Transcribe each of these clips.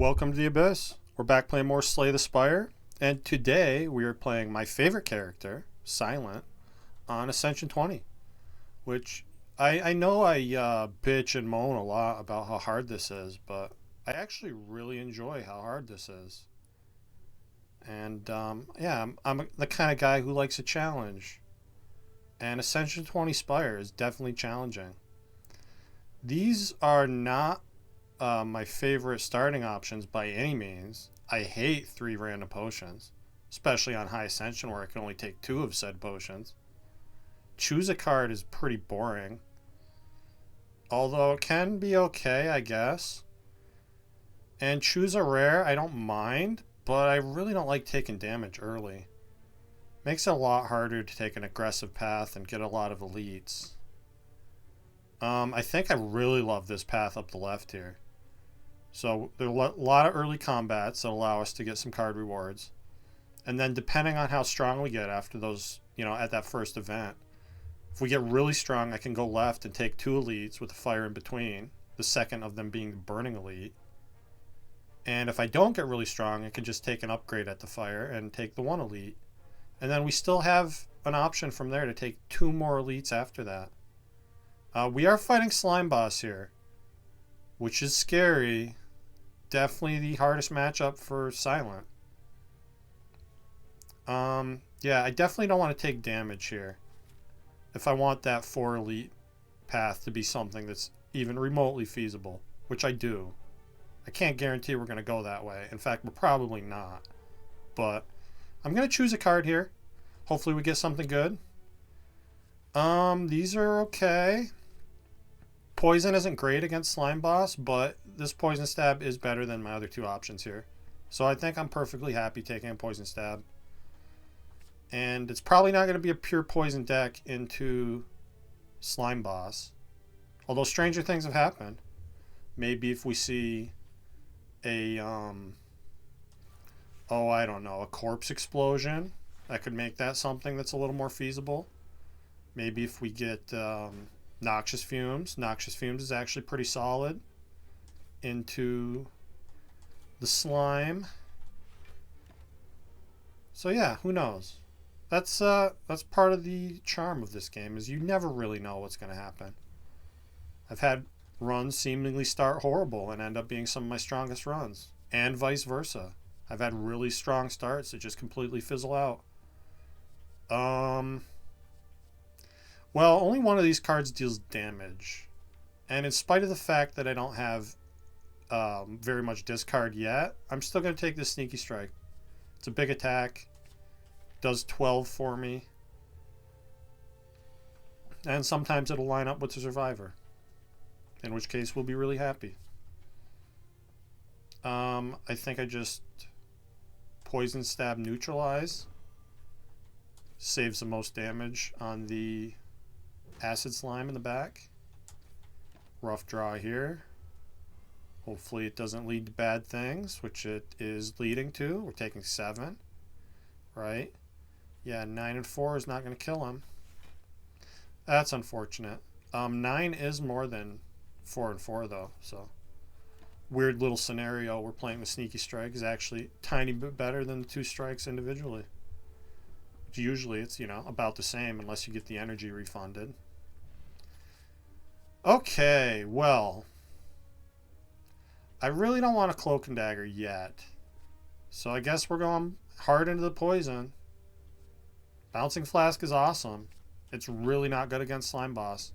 Welcome to the Abyss. We're back playing more Slay the Spire, and today we are playing my favorite character, Silent, on Ascension 20, which I know I bitch and moan a lot about how hard this is, but I actually really enjoy how hard this is. And yeah, I'm the kind of guy who likes a challenge, and Ascension 20 Spire is definitely challenging. These are not my favorite starting options by any means. I hate 3 random potions, especially on High Ascension where I can only take 2 of said potions. Choose a card is pretty boring, although it can be okay, I guess. And choose a rare, I don't mind, but I really don't like taking damage early. Makes it a lot harder to take an aggressive path and get a lot of elites. I think I really love this path up the left here. So there are a lot of early combats that allow us to get some card rewards. And then depending on how strong we get after those, at that first event, if we get really strong, I can go left and take 2 elites with the fire in between, the second of them being the burning elite. And if I don't get really strong, I can just take an upgrade at the fire and take the 1 elite. And then we still have an option from there to take 2 more elites after that. We are fighting Slime Boss here, which is scary. Definitely the hardest matchup for Silent. Yeah, I definitely don't want to take damage here. If I want that 4 elite path to be something that's even remotely feasible, which I do. I can't guarantee we're going to go that way. In fact, we're probably not. But I'm going to choose a card here. Hopefully we get something good. These are okay. Poison isn't great against Slime Boss, but this Poison Stab is better than my other 2 options here. So I think I'm perfectly happy taking a Poison Stab. And it's probably not going to be a pure poison deck into Slime Boss. Although stranger things have happened. Maybe if we see a, I don't know, a corpse explosion, I could make that something that's a little more feasible. Maybe if we get Noxious Fumes. Noxious Fumes is actually pretty solid into the slime. So yeah, who knows? That's part of the charm of this game, is you never really know what's going to happen. I've had runs seemingly start horrible and end up being some of my strongest runs, and vice versa. I've had really strong starts that just completely fizzle out. Well, only one of these cards deals damage. And in spite of the fact that I don't have very much discard yet, I'm still going to take this Sneaky Strike. It's a big attack. Does 12 for me. And sometimes it'll line up with the Survivor. In which case we'll be really happy. I think I just Poison Stab Neutralize. Saves the most damage on the Acid Slime in the back. Rough draw here. Hopefully it doesn't lead to bad things, which it is leading to. We're taking 7. Right? Yeah, 9 and 4 is not going to kill him. That's unfortunate. 9 is more than 4 and 4 though, so weird little scenario. We're playing the Sneaky Strike is actually a tiny bit better than the 2 strikes individually. Usually it's, about the same unless you get the energy refunded. Okay, well, I really don't want a Cloak and Dagger yet. So I guess we're going hard into the poison. Bouncing Flask is awesome. It's really not good against Slime Boss.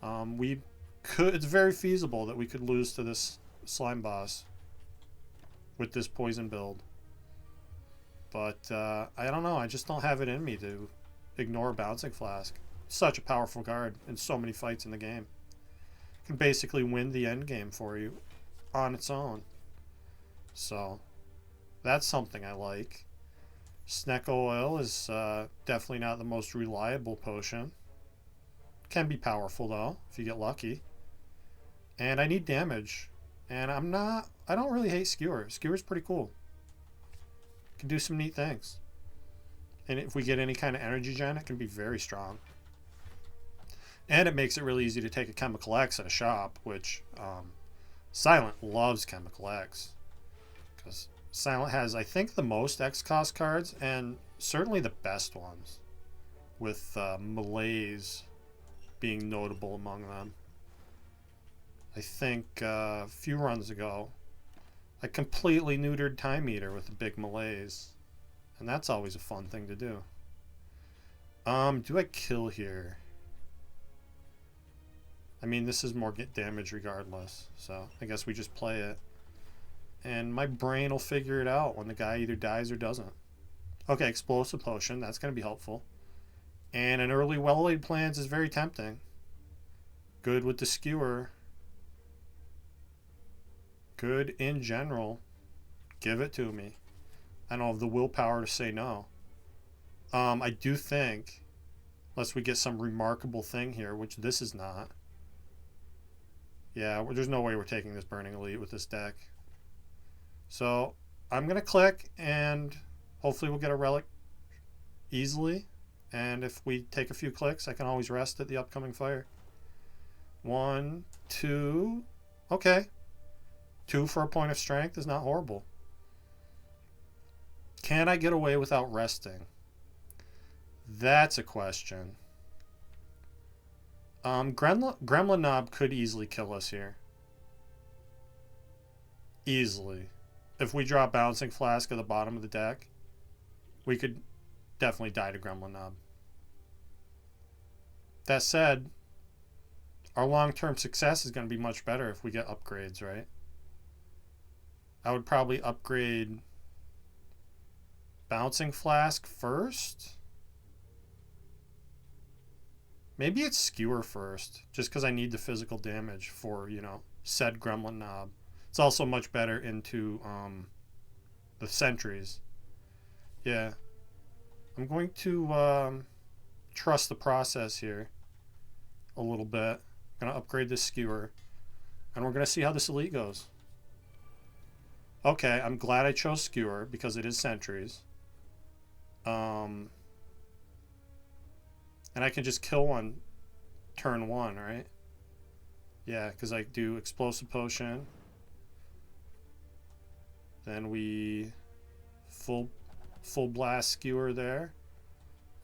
It's very feasible that we could lose to this Slime Boss with this poison build. But I don't know. I just don't have it in me to ignore Bouncing Flask. Such a powerful card in so many fights in the game. It can basically win the end game for you on its own. So that's something I like. Snecko Oil is definitely not the most reliable potion. Can be powerful though if you get lucky. And I need damage. And I don't really hate Skewer. Skewer's pretty cool. Can do some neat things. And if we get any kind of energy gen, it can be very strong. And it makes it really easy to take a Chemical X at a shop, which Silent loves Chemical X. Because Silent has, I think, the most X cost cards, and certainly the best ones. With Malaise being notable among them. I think a few runs ago, I completely neutered Time Eater with a big Malaise. And that's always a fun thing to do. Do I kill here? I mean, this is more damage regardless. So I guess we just play it. And my brain will figure it out when the guy either dies or doesn't. Okay, Explosive Potion. That's going to be helpful. And an early Well-Laid Plans is very tempting. Good with the Skewer. Good in general. Give it to me. I don't have the willpower to say no. I do think, unless we get some remarkable thing here, which this is not. Yeah, there's no way we're taking this Burning Elite with this deck. So I'm going to click, and hopefully we'll get a relic easily. And if we take a few clicks, I can always rest at the upcoming fire. 1, 2. Okay. 2 for a point of strength is not horrible. Can I get away without resting? That's a question. Gremlin Knob could easily kill us here. Easily. If we draw Bouncing Flask at the bottom of the deck, we could definitely die to Gremlin Knob. That said, our long-term success is going to be much better if we get upgrades, right? I would probably upgrade Bouncing Flask first. Maybe it's Skewer first, just because I need the physical damage for, you know, said Gremlin Knob. It's also much better into the sentries. Yeah. I'm going to trust the process here a little bit. I'm going to upgrade this Skewer, and we're going to see how this Elite goes. Okay, I'm glad I chose Skewer because it is sentries. And I can just kill one turn 1, right? Yeah, because I do Explosive Potion. Then we full blast Skewer there.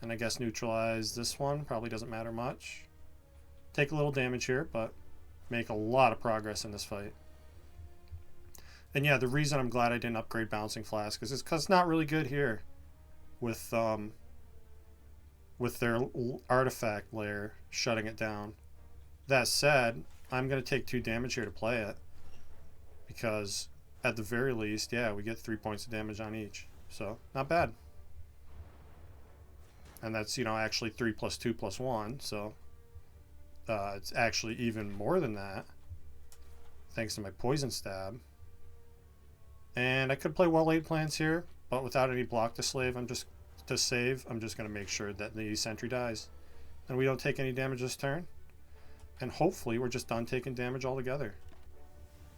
And I guess neutralize this one. Probably doesn't matter much. Take a little damage here, but make a lot of progress in this fight. And yeah, the reason I'm glad I didn't upgrade Bouncing Flask is because it's not really good here with their artifact layer shutting it down. That said, I'm going to take 2 damage here to play it. Because at the very least, yeah, we get 3 points of damage on each. So, not bad. And that's, you know, actually 3 plus 2 plus 1. So, it's actually even more than that. Thanks to my Poison Stab. And I could play Well-Laid Plans here, but without any block to save, I'm just going to make sure that the sentry dies. And we don't take any damage this turn. And hopefully we're just done taking damage altogether.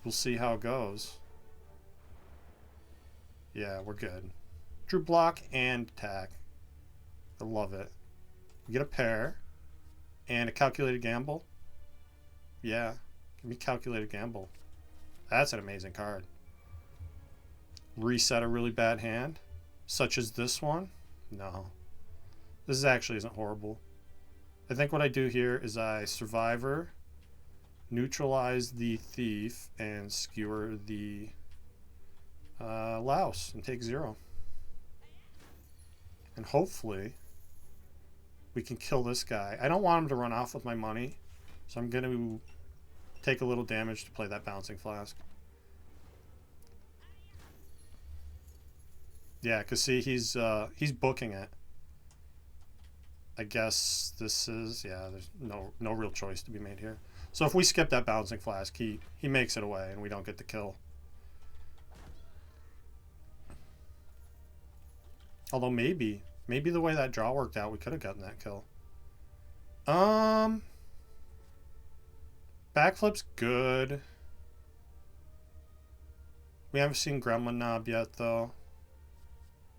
We'll see how it goes. Yeah, we're good. Drew block and attack. I love it. We get a pair. And a Calculated Gamble. Yeah, give me Calculated Gamble. That's an amazing card. Reset a really bad hand, such as this one. No. This actually isn't horrible. I think what I do here is I Survivor, neutralize the Thief, and Skewer the Louse and take 0. And hopefully we can kill this guy. I don't want him to run off with my money, so I'm going to take a little damage to play that Bouncing Flask. Yeah, because see, he's booking it. I guess this is, yeah, there's no real choice to be made here. So if we skip that Bouncing Flask, he makes it away and we don't get the kill. Although maybe the way that draw worked out, we could have gotten that kill. Backflip's good. We haven't seen Gremlin Knob yet, though,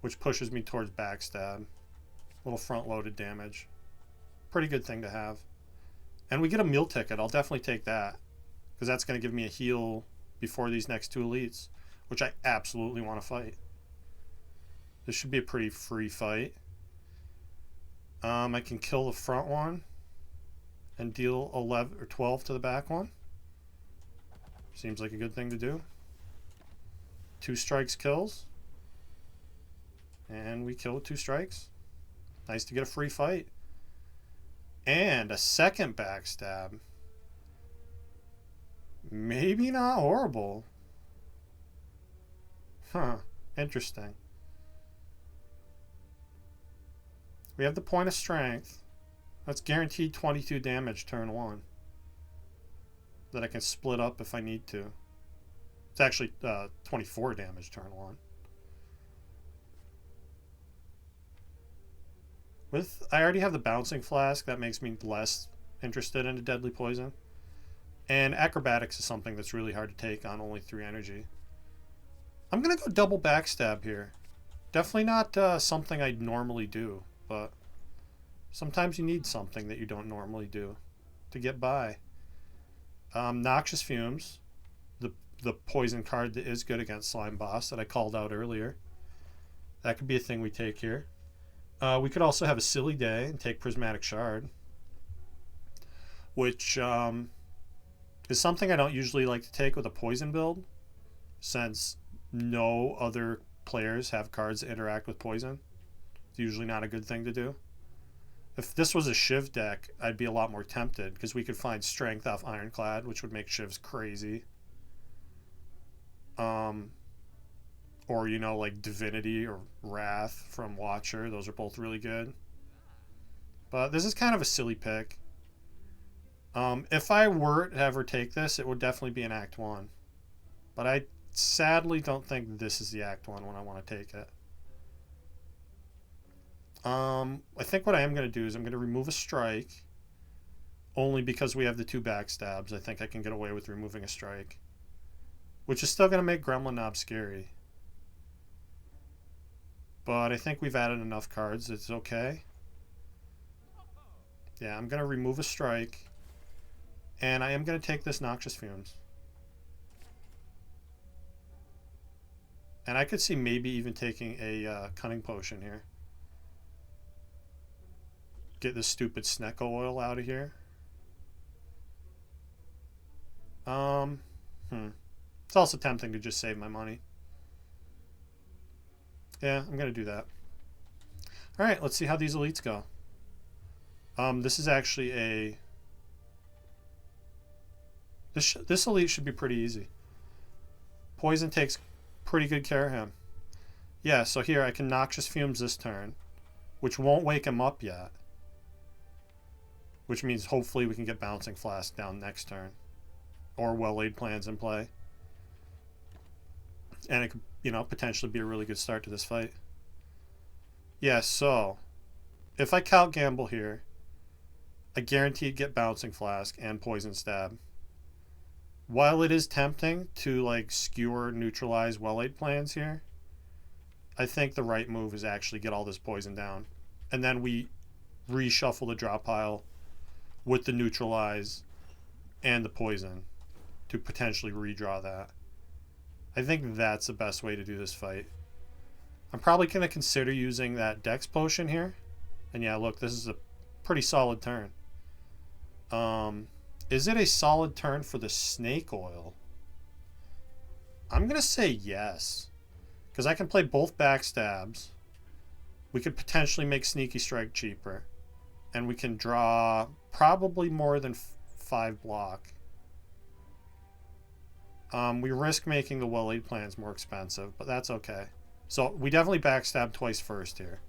which pushes me towards Backstab. A little front-loaded damage. Pretty good thing to have. And we get a meal ticket. I'll definitely take that, because that's going to give me a heal before these next two elites, which I absolutely want to fight. This should be a pretty free fight. I can kill the front one and deal 11 or 12 to the back one. Seems like a good thing to do. 2 strikes kills. And we kill with 2 strikes. Nice to get a free fight. And a second backstab. Maybe not horrible. Huh. Interesting. We have the point of strength. That's guaranteed 22 damage turn 1. That I can split up if I need to. It's actually 24 damage turn 1. I already have the bouncing flask. That makes me less interested in a deadly poison. And acrobatics is something that's really hard to take on only 3 energy. I'm going to go double backstab here. Definitely not something I'd normally do. But sometimes you need something that you don't normally do to get by. Noxious Fumes, the poison card that is good against Slime Boss that I called out earlier. That could be a thing we take here. We could also have a Silly Day and take Prismatic Shard, which is something I don't usually like to take with a poison build, since no other players have cards that interact with poison. It's usually not a good thing to do. If this was a Shiv deck, I'd be a lot more tempted, because we could find Strength off Ironclad, which would make Shivs crazy. Or, you know, like Divinity or Wrath from Watcher. Those are both really good. But this is kind of a silly pick. If I were to ever take this, it would definitely be an Act 1. But I sadly don't think this is the Act 1 when I want to take it. I think what I am going to do is I'm going to remove a strike. Only because we have the 2 backstabs. I think I can get away with removing a strike. Which is still going to make Gremlin Knob scary. But I think we've added enough cards. It's okay. Yeah, I'm going to remove a strike. And I am going to take this Noxious Fumes. And I could see maybe even taking a Cunning Potion here. Get this stupid Snecko oil out of here. It's also tempting to just save my money. Yeah, I'm going to do that. Alright, let's see how these elites go. This is actually a... This elite should be pretty easy. Poison takes pretty good care of him. Yeah, so here I can Noxious Fumes this turn, which won't wake him up yet. Which means hopefully we can get Bouncing Flask down next turn. Or Well-Laid Plans in play. And it could, you know, potentially be a really good start to this fight. Yeah, so if I count gamble here, I guaranteed get Bouncing Flask and Poison Stab. While it is tempting to like skewer neutralize Well-Laid Plans here, I think the right move is actually get all this poison down. And then we reshuffle the drop pile with the neutralize and the poison to potentially redraw that. I think that's the best way to do this fight. I'm probably going to consider using that Dex Potion here. And yeah, look, this is a pretty solid turn. Is it a solid turn for the Snake Oil? I'm going to say yes. Because I can play both backstabs. We could potentially make Sneaky Strike cheaper. And we can draw probably more than 5 block. We risk making the Well-Laid Plans more expensive, but that's okay. So we definitely backstab twice first here.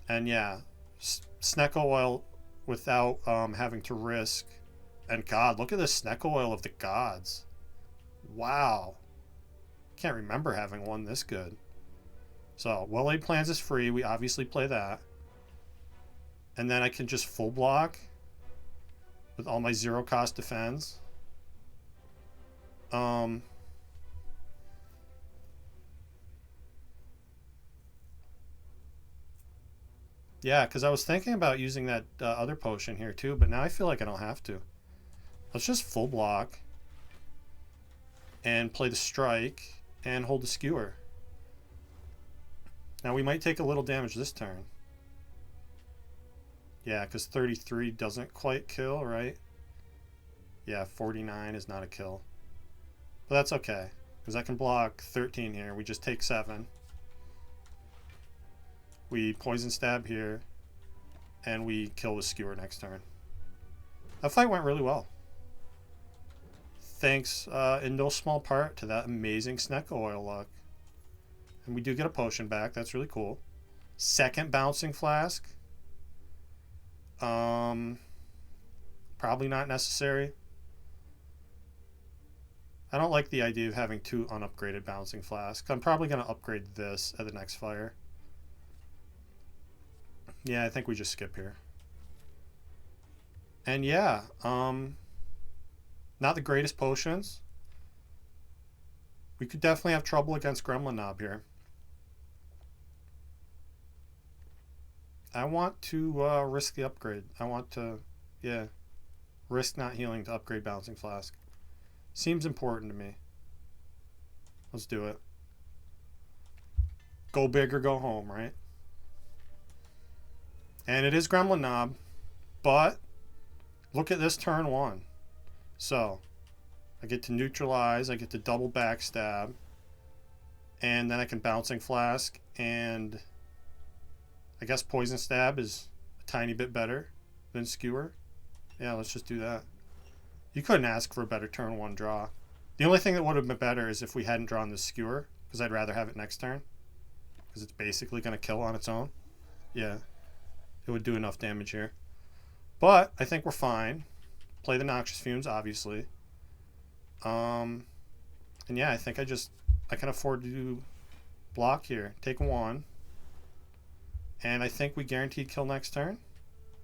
And yeah, Snecko Oil without having to risk. And God, look at this Snecko Oil of the Gods. Wow. Can't remember having one this good. So Well-Laid Plans is free. We obviously play that. And then I can just full block with all my 0-cost defense. Yeah, because I was thinking about using that other potion here too, but now I feel like I don't have to. Let's just full block. and play the strike and hold the skewer. Now we might take a little damage this turn. Yeah, because 33 doesn't quite kill, right? Yeah, 49 is not a kill. But that's okay, because I can block 13 here. We just take 7. We poison stab here, and we kill the skewer next turn. That fight went really well. Thanks in no small part to that amazing Snecko oil luck. And we do get a potion back. That's really cool. Second bouncing flask. Probably not necessary. I don't like the idea of having 2 unupgraded bouncing flasks. I'm probably going to upgrade this at the next fire. Yeah, I think we just skip here. And yeah, not the greatest potions. We could definitely have trouble against Gremlin Knob here. I want to risk the upgrade. I want to, yeah, risk not healing to upgrade Bouncing Flask. Seems important to me. Let's do it. Go big or go home, right? And it is Gremlin Knob, but look at this turn 1. So I get to neutralize, I get to double backstab, and then I can Bouncing Flask, and I guess Poison Stab is a tiny bit better than Skewer. Yeah, let's just do that. You couldn't ask for a better turn 1 draw. The only thing that would have been better is if we hadn't drawn the Skewer, because I'd rather have it next turn, because it's basically going to kill on its own. Yeah, it would do enough damage here. But I think we're fine. Play the Noxious Fumes, obviously. And yeah, I think I can afford to block here. Take 1. And I think we guaranteed kill next turn.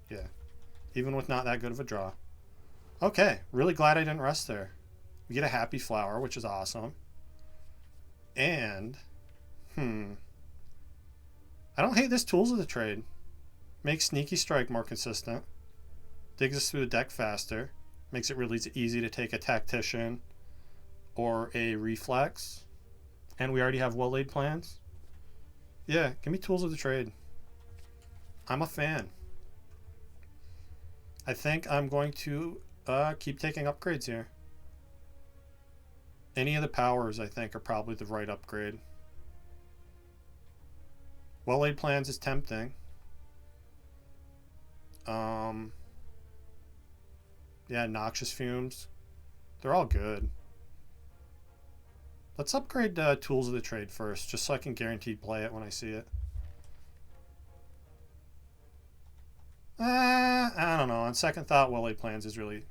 Yeah. Even with not that good of a draw. Okay. Really glad I didn't rest there. We get a Happy Flower, which is awesome. And, I don't hate this Tools of the Trade. Makes Sneaky Strike more consistent. Digs us through the deck faster. Makes it really easy to take a Tactician or a Reflex. And we already have well-laid plans. Yeah, give me Tools of the Trade. I'm a fan. I think I'm going to keep taking upgrades here. Any of the powers, I think, are probably the right upgrade. Well-laid plans is tempting. Yeah, Noxious Fumes. They're all good. Let's upgrade Tools of the Trade first, just so I can guaranteed play it when I see it. I don't know. On second thought, well-laid plans is really,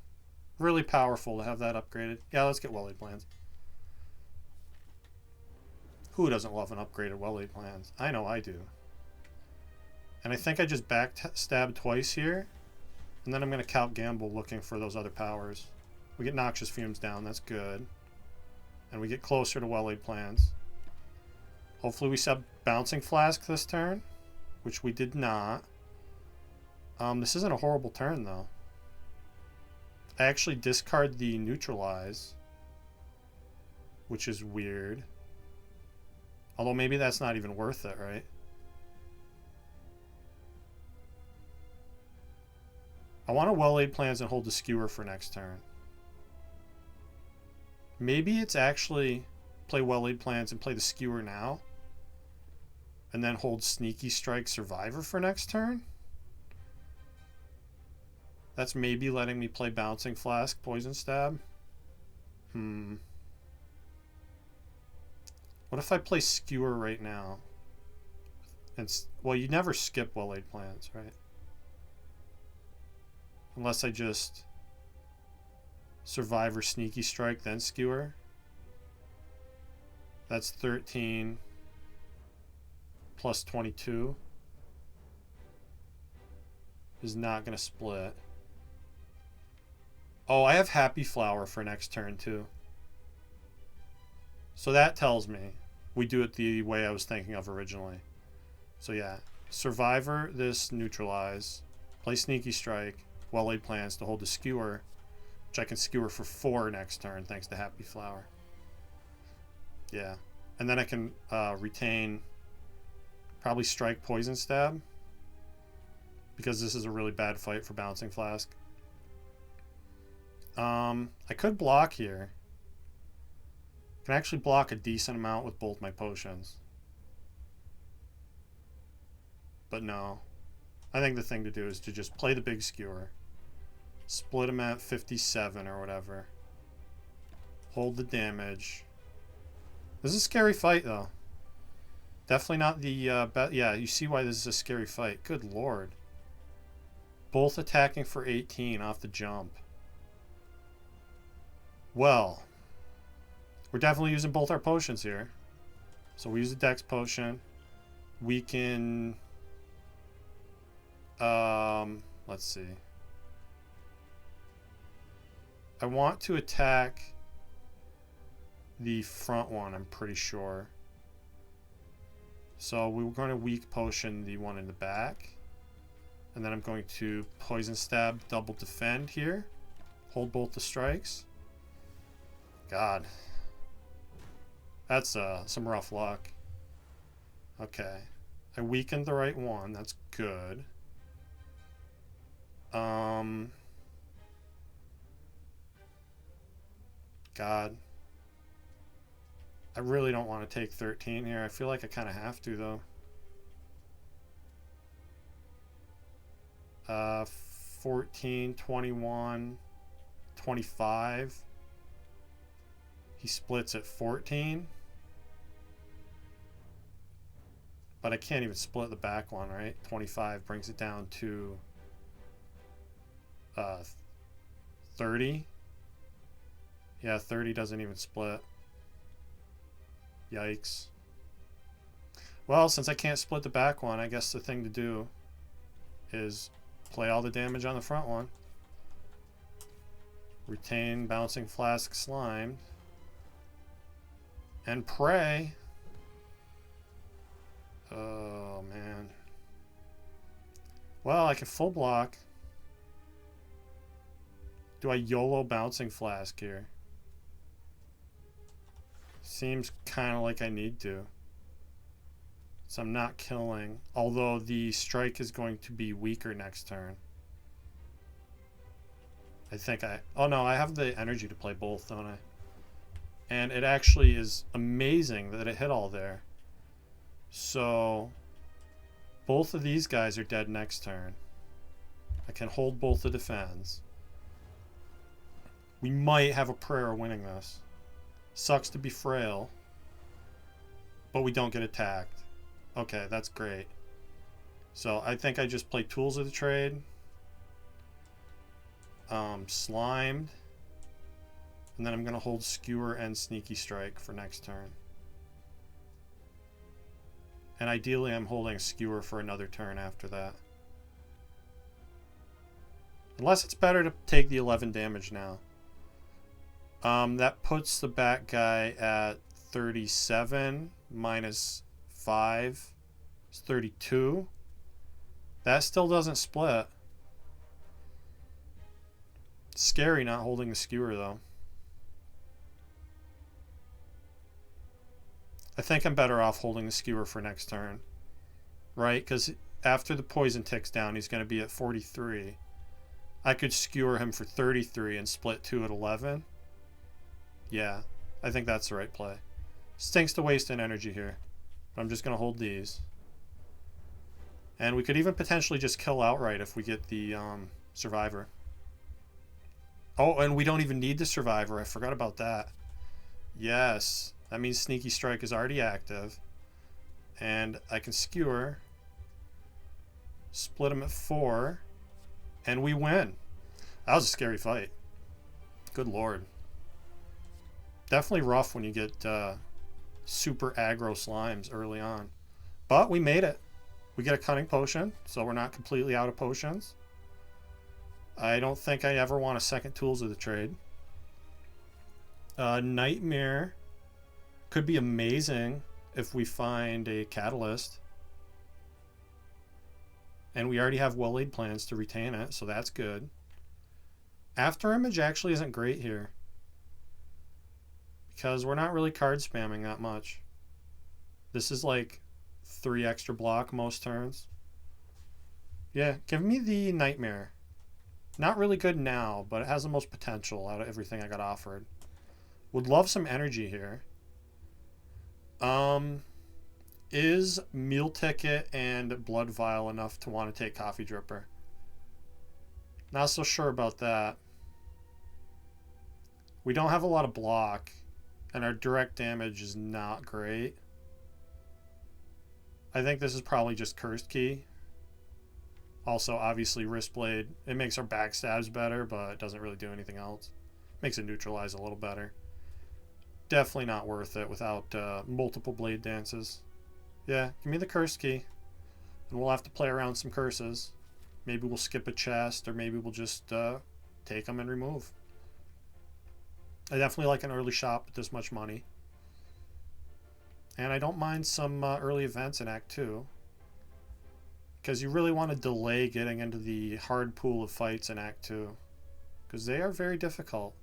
really powerful to have that upgraded. Yeah, let's get well-laid plans. Who doesn't love an upgraded well-laid plans? I know I do. And I think I just backstab twice here. And then I'm going to Count Gamble looking for those other powers. We get Noxious Fumes down. That's good. And we get closer to well-laid plans. Hopefully we sub Bouncing Flask this turn, which we did not. This isn't a horrible turn, though. I actually discard the Neutralize, which is weird. Although maybe that's not even worth it, right? I want to well-laid plans and hold the Skewer for next turn. Maybe it's actually play well-laid plans and play the Skewer now, and then hold Sneaky Strike Survivor for next turn. That's maybe letting me play Bouncing Flask, Poison Stab. What if I play Skewer right now? And well, you never skip well-laid plans, right? Unless I just Survivor, Sneaky Strike, then Skewer. That's 13 plus 22. Is not going to split. Oh, I have Happy Flower for next turn, too. So that tells me we do it the way I was thinking of originally. So yeah, Survivor, this Neutralize, play Sneaky Strike, well-laid plans to hold the Skewer, which I can Skewer for 4 next turn thanks to Happy Flower. Yeah. And then I can retain, probably strike poison stab, because this is a really bad fight for Bouncing Flask. I could block here. I can actually block a decent amount with both my potions. But no. I think the thing to do is to just play the big skewer. Split him at 57 or whatever. Hold the damage. This is a scary fight, though. Definitely not the best. Yeah, you see why this is a scary fight. Good lord. Both attacking for 18 off the jump. Well, we're definitely using both our potions here. So we use the Dex potion. We can... let's see. I want to attack the front one, I'm pretty sure. So we were going to weak potion the one in the back. And then I'm going to poison stab, double defend here. Hold both the strikes. God. That's some rough luck. Okay. I weakened the right one. That's good. God. I really don't want to take 13 here. I feel like I kind of have to, though. 14, 21, 25. He splits at 14. But I can't even split the back one, right? 25 brings it down to 30. Yeah, 30 doesn't even split. Yikes. Well, since I can't split the back one, I guess the thing to do is play all the damage on the front one. Retain Bouncing Flask Slime. And pray. Oh, man. Well, I can full block. Do I YOLO Bouncing Flask here? Seems kind of like I need to. So I'm not killing. Although the strike is going to be weaker next turn. I think I... Oh no, I have the energy to play both, don't I? And it actually is amazing that it hit all there. So both of these guys are dead next turn. I can hold both the defense. We might have a prayer of winning this. Sucks to be frail, but we don't get attacked. Okay, that's great. So I think I just play Tools of the Trade. Slimed. And then I'm going to hold Skewer and Sneaky Strike for next turn. And ideally I'm holding Skewer for another turn after that. Unless it's better to take the 11 damage now. That puts the back guy at 37 minus 5 is 32. That still doesn't split. Scary not holding the Skewer, though. I think I'm better off holding the Skewer for next turn. Right? Because after the poison ticks down, he's going to be at 43. I could Skewer him for 33 and split 2 at 11. Yeah, I think that's the right play. Stinks to waste an energy here. But I'm just going to hold these. And we could even potentially just kill outright if we get the Survivor. Oh, and we don't even need the Survivor. I forgot about that. Yes. That means Sneaky Strike is already active. And I can Skewer. Split him at 4. And we win. That was a scary fight. Good lord. Definitely rough when you get super aggro slimes early on. But we made it. We get a Cunning Potion, so we're not completely out of potions. I don't think I ever want a second Tools of the Trade. Nightmare could be amazing if we find a Catalyst. And we already have well-laid plans to retain it, so that's good. Afterimage actually isn't great here. because we're not really card spamming that much. This is like 3 extra block most turns. Yeah, give me the Nightmare. Not really good now, but it has the most potential out of everything I got offered. Would love some energy here. Is Meal Ticket and Blood Vial enough to want to take Coffee Dripper? Not so sure about that. We don't have a lot of block, and our direct damage is not great. I think this is probably just Cursed Key. Also, obviously, Wrist Blade. It makes our backstabs better, but it doesn't really do anything else. Makes it neutralize a little better. Definitely not worth it without multiple blade dances. Yeah, give me the Cursed Key. And we'll have to play around some curses. Maybe we'll skip a chest, or maybe we'll just take them and remove. I definitely like an early shop with this much money. And I don't mind some early events in Act 2. Because you really want to delay getting into the hard pool of fights in Act 2. Because they are very difficult.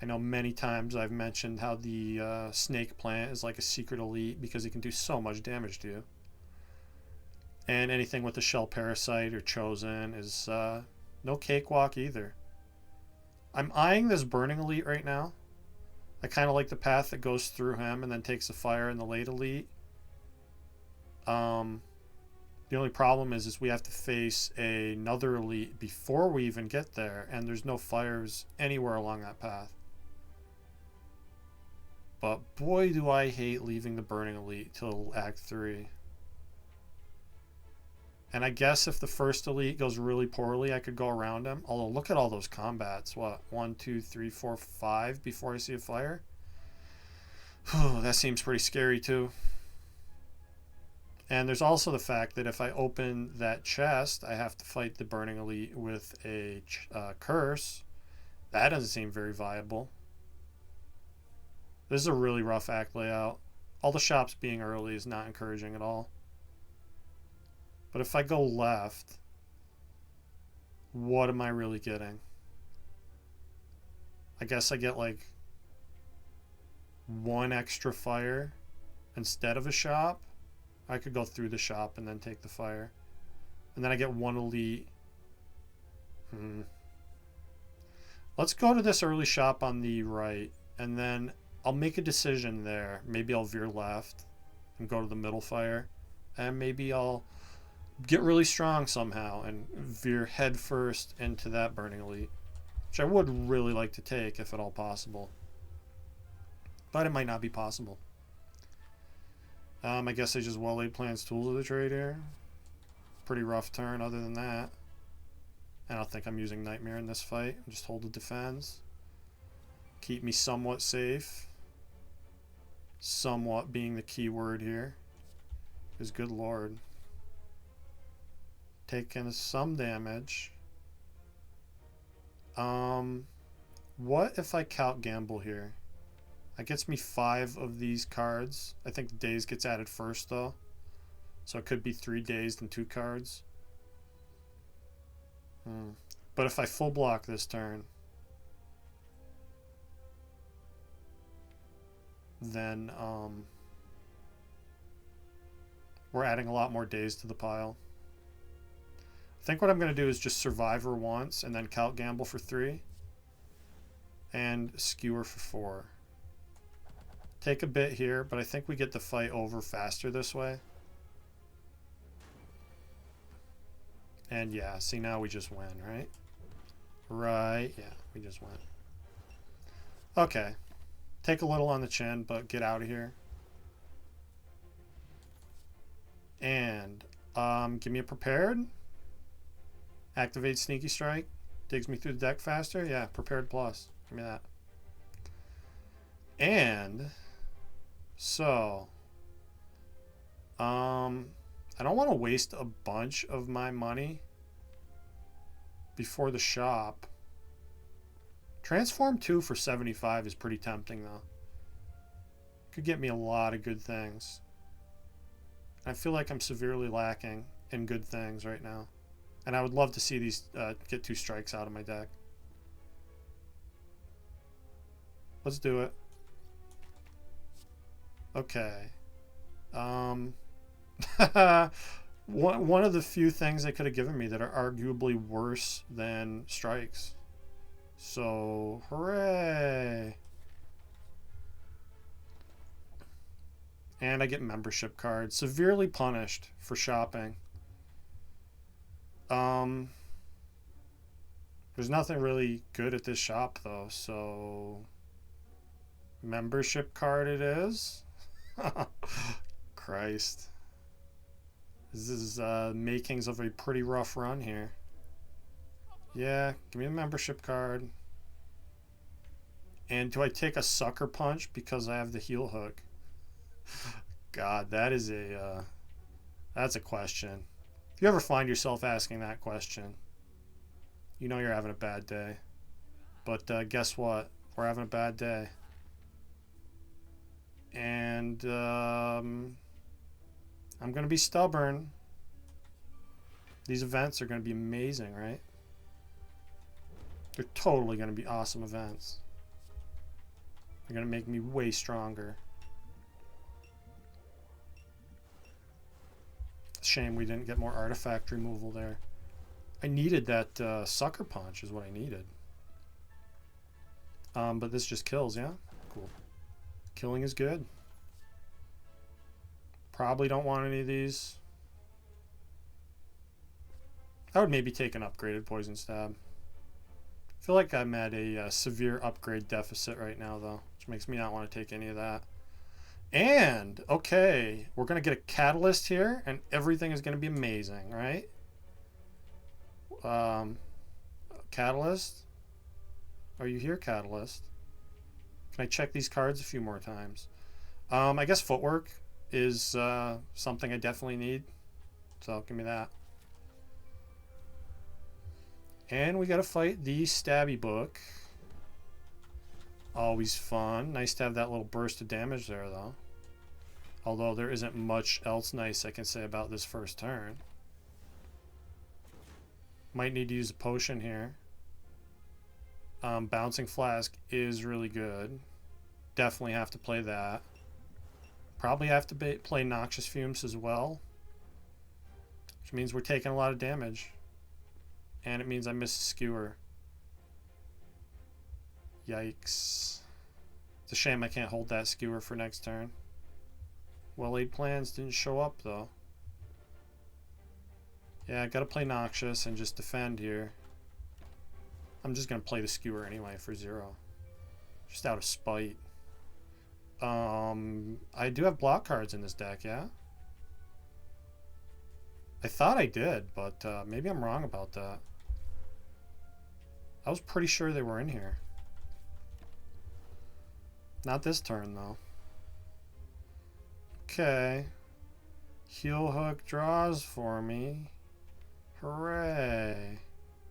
I know many times I've mentioned how the snake plant is like a secret elite because it can do so much damage to you. And anything with the shell parasite or chosen is no cakewalk either. I'm eyeing this burning elite right now. I kind of like the path that goes through him and then takes the fire in the late elite. The only problem is we have to face another elite before we even get there, and there's no fires anywhere along that path. But boy, do I hate leaving the burning elite till Act 3. And I guess if the first elite goes really poorly, I could go around him. Although, look at all those combats. What? 1, 2, 3, 4, 5 before I see a fire? That seems pretty scary, too. And there's also the fact that if I open that chest, I have to fight the burning elite with a curse. That doesn't seem very viable. This is a really rough act layout. All the shops being early is not encouraging at all. But if I go left, what am I really getting? I guess I get like 1 extra fire instead of a shop. I could go through the shop and then take the fire. And then I get 1 elite. Let's go to this early shop on the right, and then I'll make a decision there. Maybe I'll veer left and go to the middle fire, and maybe I'll get really strong somehow and veer head first into that burning elite, which I would really like to take if at all possible, but it might not be possible. I guess I just well-laid plans tools of the trade here. Pretty rough turn other than that. I don't think I'm using Nightmare in this fight. Just hold the defense. Keep me somewhat safe. Somewhat being the key word here. Because good lord. Taking some damage. What if I count gamble here? That gets me 5 of these cards. I think the daze gets added first though. So it could be 3 dazed and 2 cards. But if I full block this turn, then we're adding a lot more days to the pile. I think what I'm going to do is just Survivor once and then Count Gamble for 3 and Skewer for 4. Take a bit here, but I think we get the fight over faster this way. And yeah, see, now we just win, right? Right, yeah, we just win. Okay. Take a little on the chin, but get out of here. And give me a prepared. Activate Sneaky Strike. Digs me through the deck faster. Yeah, prepared plus. Give me that. And so I don't want to waste a bunch of my money before the shop. Transform 2 for 75 is pretty tempting though. Could get me a lot of good things. I feel like I'm severely lacking in good things right now. And I would love to see these get 2 strikes out of my deck. Let's do it. Okay. Um, one of the few things they could have given me that are arguably worse than strikes. So, hooray! And I get membership cards. Severely punished for shopping. There's nothing really good at this shop though, so membership card it is. Christ. This is makings of a pretty rough run here. Yeah, give me a membership card. And do I take a sucker punch because I have the heel hook? God, that is that's a question. If you ever find yourself asking that question, you know you're having a bad day. But guess what? We're having a bad day. And I'm going to be stubborn. These events are going to be amazing, right? They're totally going to be awesome events. They're going to make me way stronger. Shame we didn't get more artifact removal there. I needed that sucker punch is what I needed. But this just kills, yeah? Cool. Killing is good. Probably don't want any of these. I would maybe take an upgraded poison stab. I feel like I'm at a severe upgrade deficit right now, though, which makes me not want to take any of that. And, okay, we're going to get a catalyst here, and everything is going to be amazing, right? Catalyst? Are you here, Catalyst? Can I check these cards a few more times? I guess footwork is something I definitely need. So give me that. And we got to fight the Stabby Book. Always fun. Nice to have that little burst of damage there, though. Although there isn't much else nice I can say about this first turn. Might need to use a potion here. Bouncing Flask is really good. Definitely have to play that. Probably have to play Noxious Fumes as well. Which means we're taking a lot of damage. And it means I miss a skewer. Yikes. It's a shame I can't hold that skewer for next turn. Well-laid plans didn't show up, though. Yeah, I gotta play Noxious and just defend here. I'm just gonna play the skewer anyway for 0. Just out of spite. I do have block cards in this deck, yeah? I thought I did, but maybe I'm wrong about that. I was pretty sure they were in here. Not this turn, though. Okay. Heel hook draws for me. Hooray.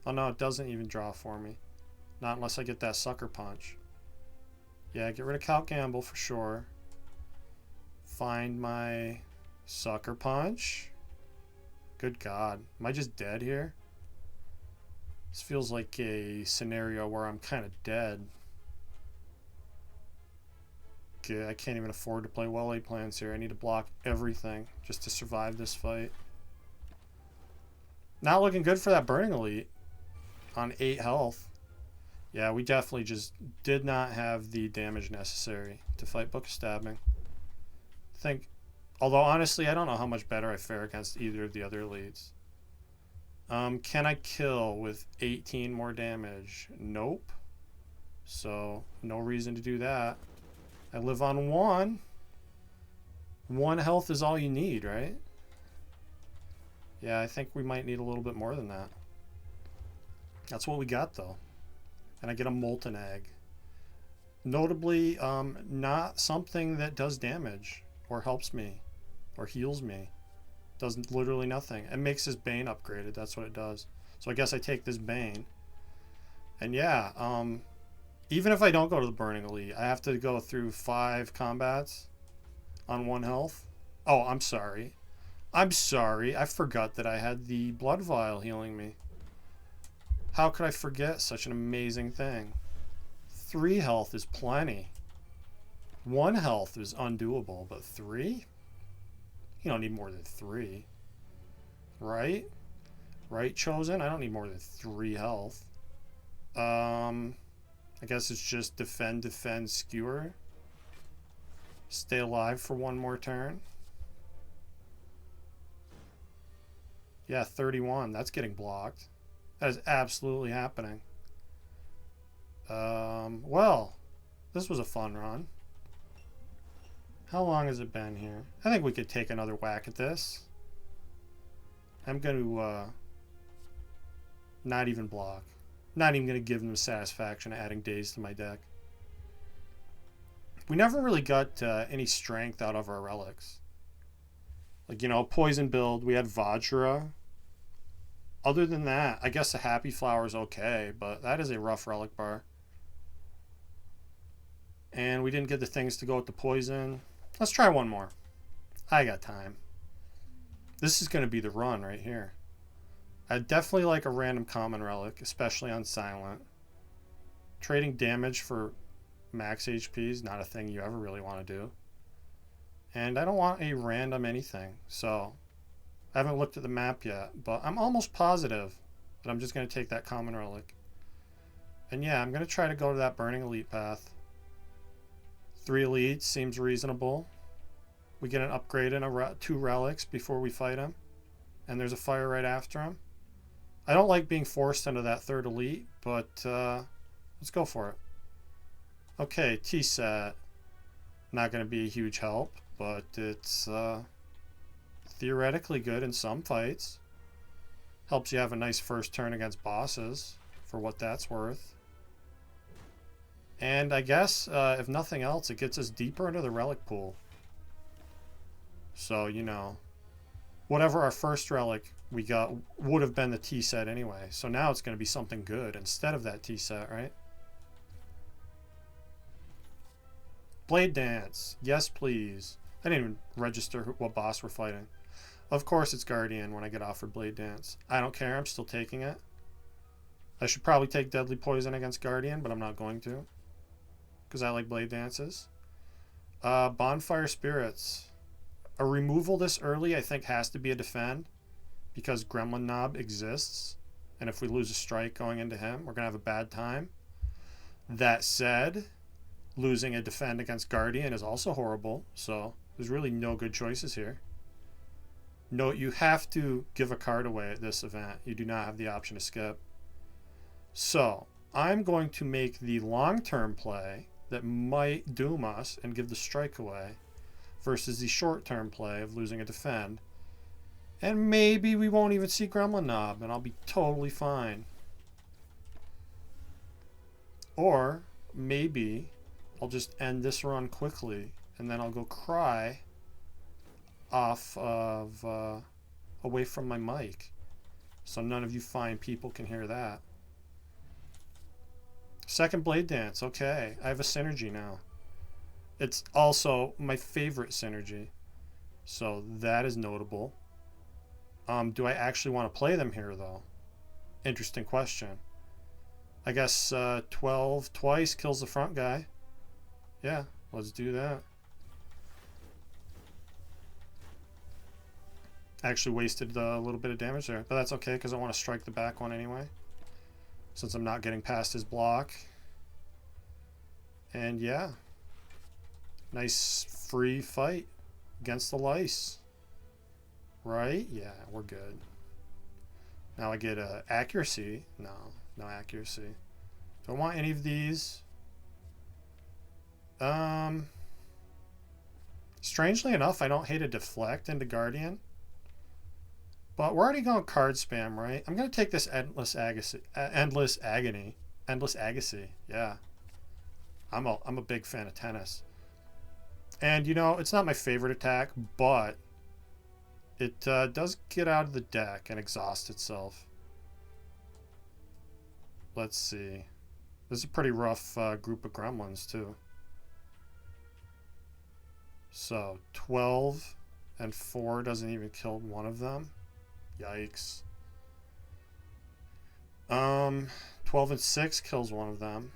Oh no, it doesn't even draw for me. Not unless I get that sucker punch. Yeah, get rid of Cal Gamble for sure. Find my sucker punch. Good God. Am I just dead here? This feels like a scenario where I'm kind of dead. Okay, I can't even afford to play well-laid plans here. I need to block everything just to survive this fight. Not looking good for that Burning Elite on 8 health. Yeah, we definitely just did not have the damage necessary to fight Book of Stabbing. Although honestly, I don't know how much better I fare against either of the other elites. Can I kill with 18 more damage? Nope. So, no reason to do that. I live on 1. 1 health is all you need, right? Yeah, I think we might need a little bit more than that. That's what we got, though. And I get a Molten Egg. Notably, not something that does damage or helps me or heals me. Does literally nothing. It makes his Bane upgraded. That's what it does. So I guess I take this Bane. And yeah, even if I don't go to the Burning Elite, I have to go through 5 combats on 1 health. Oh, I'm sorry. I'm sorry. I forgot that I had the Blood Vial healing me. How could I forget such an amazing thing? 3 health is plenty. 1 health is undoable, but 3? You don't need more than 3. Right? Right, Chosen? I don't need more than 3 health. I guess it's just defend, defend, skewer. Stay alive for 1 more turn. Yeah, 31. That's getting blocked. That is absolutely happening. Well, this was a fun run. How long has it been here? I think we could take another whack at this. I'm going to not even block. Not even going to give them the satisfaction of adding days to my deck. We never really got any strength out of our relics. Like, you know, poison build, we had Vajra. Other than that, I guess the Happy Flower is okay, but that is a rough relic bar. And we didn't get the things to go with the poison. Let's try one more. I got time. This is going to be the run right here. I'd definitely like a random common relic, especially on Silent. Trading damage for max HP is not a thing you ever really want to do. And I don't want a random anything, so I haven't looked at the map yet, but I'm almost positive that I'm just going to take that common relic. And yeah, I'm going to try to go to that Burning Elite path. 3 elites seems reasonable. We get an upgrade and 2 relics before we fight him. And there's a fire right after him. I don't like being forced into that 3rd elite, but let's go for it. Okay, T-set. Not going to be a huge help, but it's theoretically good in some fights. Helps you have a nice first turn against bosses, for what that's worth. And I guess, if nothing else, it gets us deeper into the relic pool. So, you know, whatever our first relic we got would have been the T-set anyway. So now it's going to be something good instead of that T-set, right? Blade Dance. Yes, please. I didn't even register what boss we're fighting. Of course it's Guardian when I get offered Blade Dance. I don't care. I'm still taking it. I should probably take Deadly Poison against Guardian, but I'm not going to. Because I like Blade Dances. Bonfire Spirits. A removal this early I think has to be a defend. Because Gremlin Knob exists. And if we lose a strike going into him, we're going to have a bad time. That said, losing a defend against Guardian is also horrible. So there's really no good choices here. Note, you have to give a card away at this event. You do not have the option to skip. So I'm going to make the long-term play that might doom us and give the strike away versus the short-term play of losing a defend. And maybe we won't even see Gremlin Knob and I'll be totally fine. Or maybe I'll just end this run quickly and then I'll go cry off of away from my mic so none of you fine people can hear that. Second Blade Dance. Okay, I have a synergy now. It's also my favorite synergy, so that is notable. Do I actually want to play them here though? Interesting question. I guess 12 twice kills the front guy. Yeah, let's do that. Actually wasted a little bit of damage there, but that's okay because I want to strike the back one anyway, since I'm not getting past his block. And yeah, nice free fight against the lice. Right? Yeah, we're good. Now I get accuracy. No accuracy. Do I want any of these? Strangely enough, I don't hate a deflect into Guardian. But we're already going card spam, right? I'm going to take this Endless Agony. Yeah. I'm a big fan of tennis. And, you know, it's not my favorite attack, but it does get out of the deck and exhaust itself. Let's see. This is a pretty rough group of gremlins, too. So, 12 and 4 doesn't even kill one of them. Yikes. 12 and 6 kills one of them.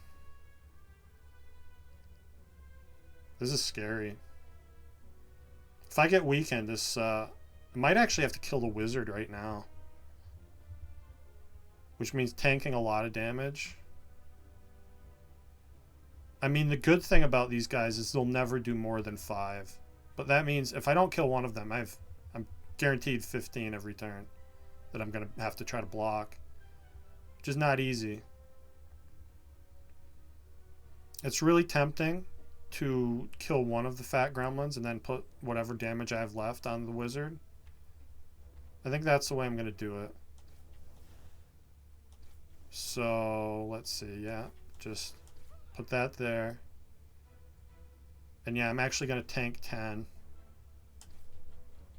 This is scary. If I get weakened, this I might actually have to kill the wizard right now. Which means tanking a lot of damage. I mean, the good thing about these guys is they'll never do more than 5. But that means if I don't kill one of them, I'm guaranteed 15 every turn that I'm going to have to try to block. Which is not easy. It's really tempting to kill one of the fat gremlins and then put whatever damage I have left on the wizard. I think that's the way I'm going to do it. So, let's see. Yeah, just put that there. And yeah, I'm actually going to tank 10.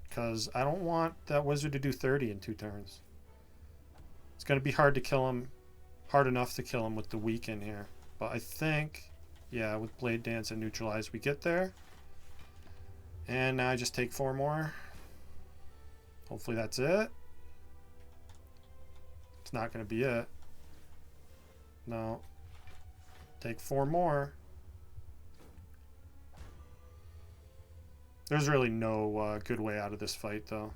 Because I don't want that wizard to do 30 in 2 turns. It's going to be hard to kill him. Hard enough to kill him with the weaken here. But I think, yeah, with Blade Dance and Neutralize, we get there. And now I just take 4 more. Hopefully that's it. It's not going to be it. No. Take 4 more. There's really no good way out of this fight, though.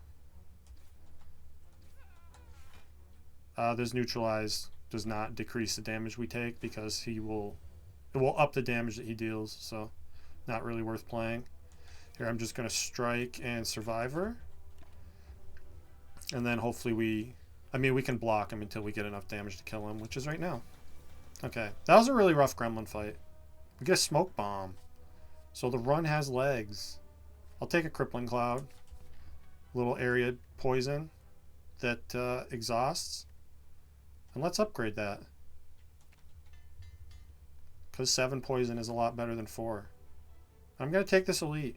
This Neutralize does not decrease the damage we take because it will up the damage that he deals, so not really worth playing. Here I'm just going to strike and Survivor. And then hopefully we can block him until we get enough damage to kill him, which is right now. Okay, that was a really rough gremlin fight. We get a smoke bomb. So the run has legs. I'll take a crippling cloud. Little area poison that exhausts. And let's upgrade that. Because 7 poison is a lot better than 4. I'm going to take this elite.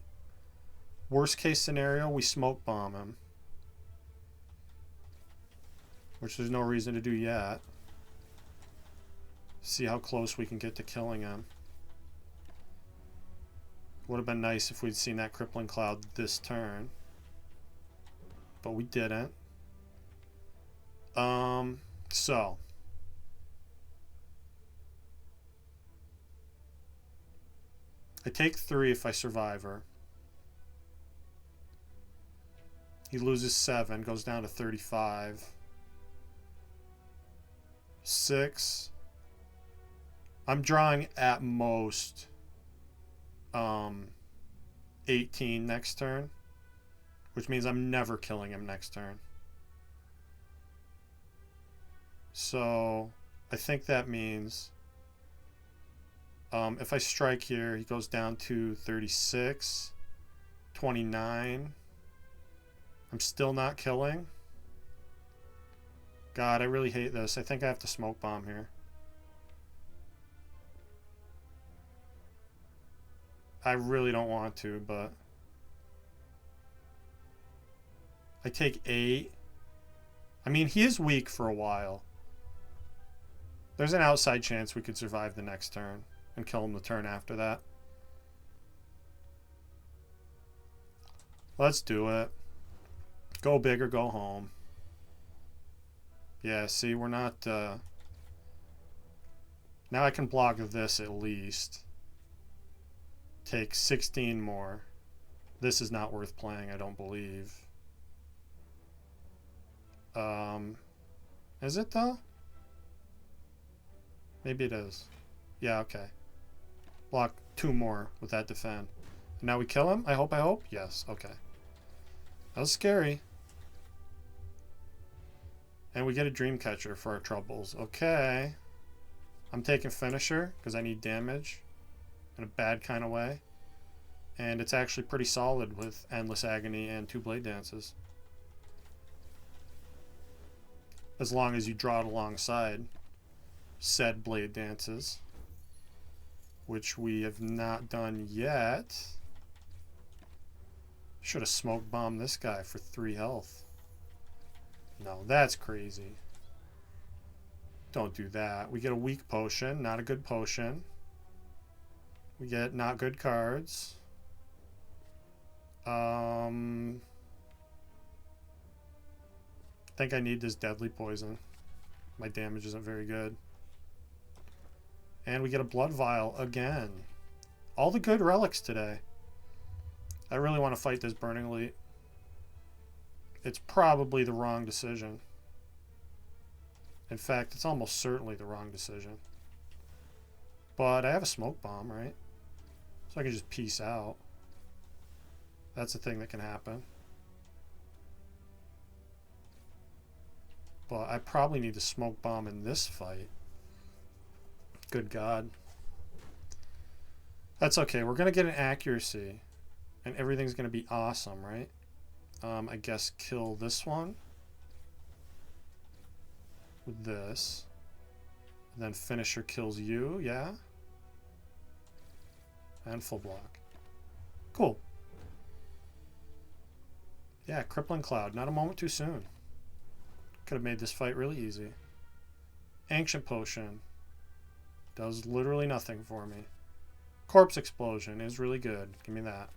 Worst case scenario, we smoke bomb him. Which there's no reason to do yet. See how close we can get to killing him. Would have been nice if we'd seen that crippling cloud this turn. But we didn't. So. I take 3 if I survive her. He loses 7, goes down to 35. 6. I'm drawing at most 18 next turn, which means I'm never killing him next turn. So I think that means if I strike here, he goes down to 36, 29. I'm still not killing. God, I really hate this. I think I have to smoke bomb here. I really don't want to, but I take 8. I mean, he is weak for a while. There's an outside chance we could survive the next turn and kill him the turn after that. Let's do it. Go big or go home. Yeah, see, we're not... Now I can block this at least. Take 16 more. This is not worth playing, I don't believe. Is it though? Maybe it is. Yeah, okay. Block 2 more with that defend. And now we kill him? I hope? Yes, okay. That was scary. And we get a dream catcher for our troubles. Okay. I'm taking finisher because I need damage in a bad kind of way. And it's actually pretty solid with endless agony and 2 blade dances. As long as you draw it alongside said blade dances, which we have not done yet. Should have smoke bombed this guy for 3 health. No, that's crazy. Don't do that. We get a weak potion, not a good potion. We get not good cards. I think I need this deadly poison. My damage isn't very good. And we get a blood vial again. All the good relics today. I really want to fight this Burning Elite. It's probably the wrong decision. In fact, it's almost certainly the wrong decision. But I have a smoke bomb, right? So I can just peace out. That's a thing that can happen. But I probably need to smoke bomb in this fight. Good God. That's okay. We're going to get an accuracy. And everything's going to be awesome, right? I guess kill this one. With this. And then finisher kills you, yeah? And full block. Cool. Yeah, Crippling Cloud. Not a moment too soon. Could have made this fight really easy. Ancient Potion. Does literally nothing for me. Corpse Explosion is really good. Give me that.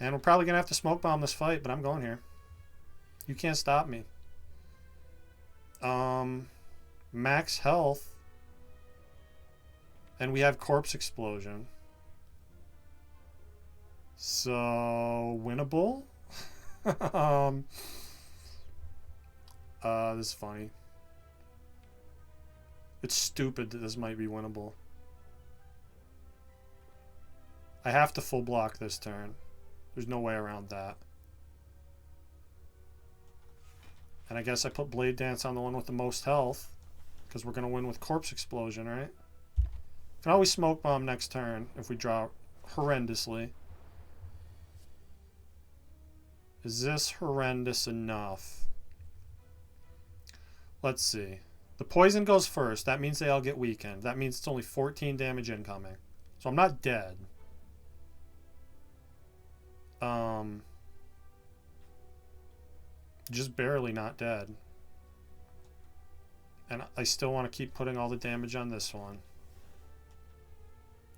And we're probably going to have to smoke bomb this fight, but I'm going here. You can't stop me. Max health. And we have Corpse Explosion. So, winnable? This is funny. It's stupid that this might be winnable. I have to full block this turn. There's no way around that. And I guess I put Blade Dance on the one with the most health. Because we're going to win with Corpse Explosion, right? Can always Smoke Bomb next turn if we draw horrendously. Is this horrendous enough? Let's see. The poison goes first. That means they all get weakened. That means it's only 14 damage incoming. So I'm not dead. Just barely not dead. And I still want to keep putting all the damage on this one.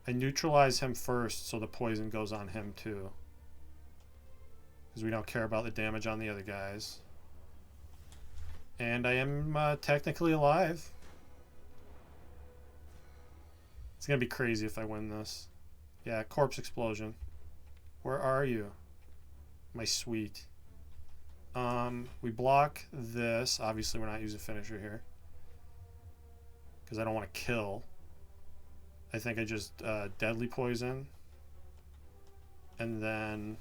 I neutralize him first, so the poison goes on him too. Because we don't care about the damage on the other guys. And I am technically alive. It's going to be crazy if I win this. Yeah, Corpse Explosion. Where are you? My sweet. We block this. Obviously, we're not using finisher here. Because I don't want to kill. I think I just deadly poison. And then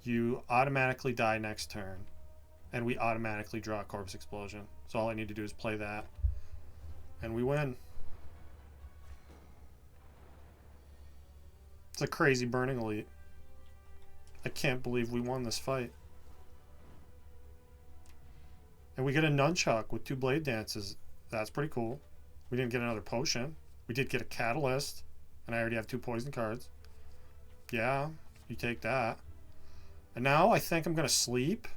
you automatically die next turn. And we automatically draw a Corpse Explosion. So all I need to do is play that. And we win. It's a crazy Burning Elite. I can't believe we won this fight. And we get a Nunchuck with 2 Blade Dances. That's pretty cool. We didn't get another potion. We did get a Catalyst. And I already have 2 poison cards. Yeah, you take that. And now I think I'm going to sleep.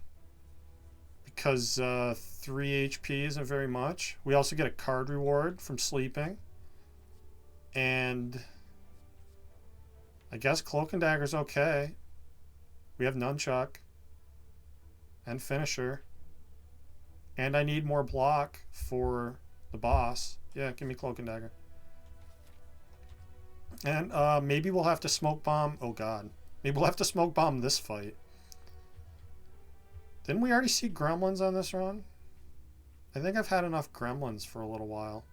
Because 3 HP isn't very much. We also get a card reward from sleeping. And I guess Cloak and Dagger's okay. We have Nunchuck. And Finisher. And I need more block for the boss. Yeah, give me Cloak and Dagger. And maybe we'll have to Smoke Bomb. Oh god. Maybe we'll have to Smoke Bomb this fight. Didn't we already see Gremlins on this run? I think I've had enough Gremlins for a little while.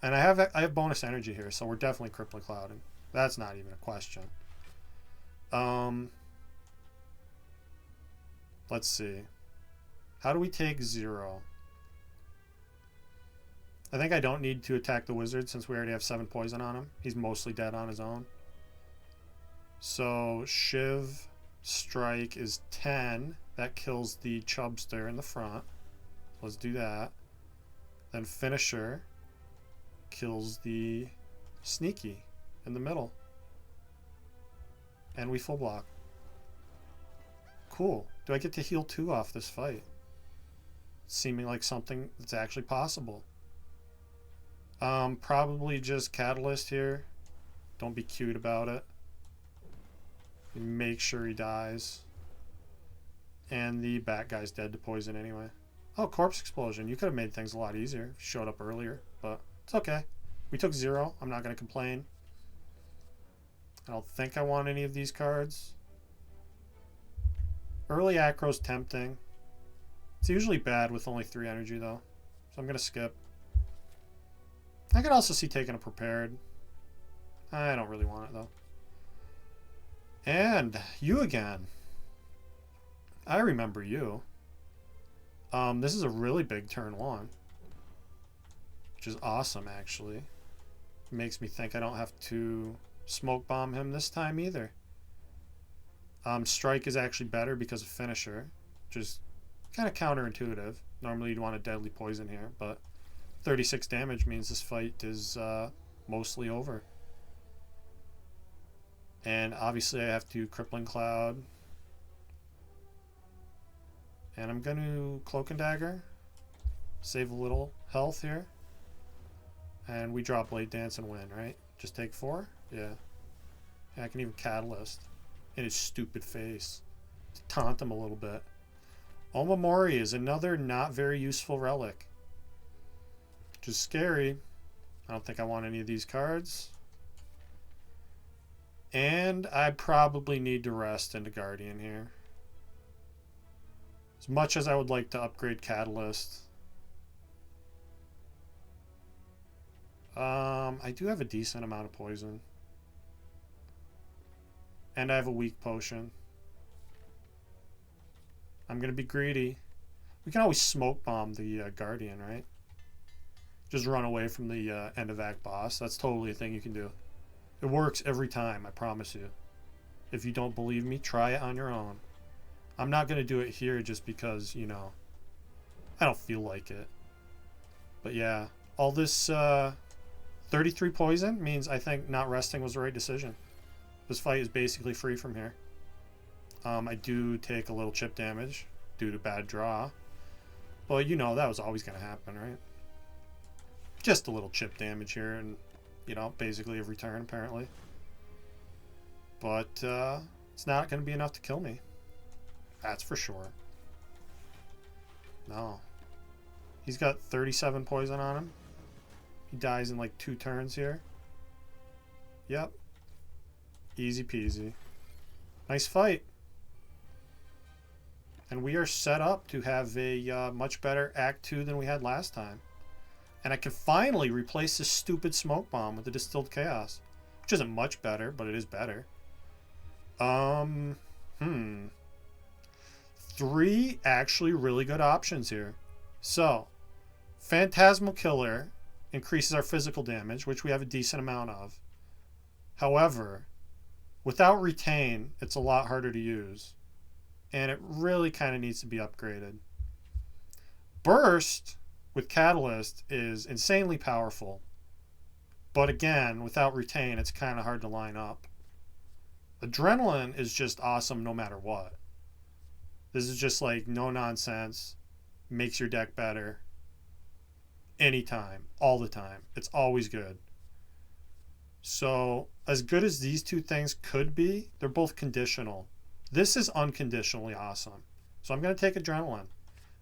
And I have bonus energy here, so we're definitely Crippling Clouding. That's not even a question. Let's see. How do we take 0? I think I don't need to attack the wizard since we already have 7 poison on him. He's mostly dead on his own. So Shiv Strike is 10. That kills the Chubster in the front. Let's do that. Then Finisher kills the Sneaky in the middle. And we full block. Cool. Do I get to heal 2 off this fight? Seeming like something that's actually possible. Probably just Catalyst here. Don't be cute about it. Make sure he dies. And the bat guy's dead to poison anyway. Oh, Corpse Explosion. You could have made things a lot easier if you showed up earlier, but it's okay. We took 0. I'm not going to complain. I don't think I want any of these cards. Early acro's tempting. It's usually bad with only 3 energy, though. So I'm going to skip. I could also see taking a prepared. I don't really want it, though. And you again. I remember you. This is a really big turn 1. Which is awesome, actually. Makes me think I don't have to smoke bomb him this time either. Strike is actually better because of finisher, which is kind of counterintuitive. Normally you'd want a deadly poison here, but 36 damage means this fight is mostly over. And obviously I have to Crippling Cloud. And I'm going to Cloak and Dagger. Save a little health here. And we drop Blade Dance and win, right? Just take 4? Yeah. I can even Catalyst in his stupid face to taunt him a little bit. Omamori is another not very useful relic. Which is scary. I don't think I want any of these cards. And I probably need to rest into Guardian here. As much as I would like to upgrade Catalyst. I do have a decent amount of poison. And I have a weak potion. I'm going to be greedy. We can always smoke bomb the Guardian, right? Just run away from the end of act boss. That's totally a thing you can do. It works every time, I promise you. If you don't believe me, try it on your own. I'm not going to do it here just because, you know, I don't feel like it. But yeah, all this 33 poison means I think not resting was the right decision. This fight is basically free from here. I do take a little chip damage due to bad draw. But you know, that was always going to happen, right? Just a little chip damage here and, you know, basically every turn apparently. But it's not going to be enough to kill me. That's for sure. No. He's got 37 poison on him. He dies in like 2 turns here. Yep. Easy peasy. Nice fight. And we are set up to have a much better Act 2 than we had last time. And I can finally replace this stupid smoke bomb with the Distilled Chaos. Which isn't much better, but it is better. 3 actually really good options here. So, Phantasmal Killer increases our physical damage, which we have a decent amount of. However, without Retain, it's a lot harder to use. And it really kind of needs to be upgraded. Burst with Catalyst is insanely powerful. But again, without Retain, it's kind of hard to line up. Adrenaline is just awesome no matter what. This is just like no nonsense. Makes your deck better. Anytime. All the time. It's always good. So, as good as these 2 things could be, they're both conditional. This is unconditionally awesome. So I'm going to take Adrenaline.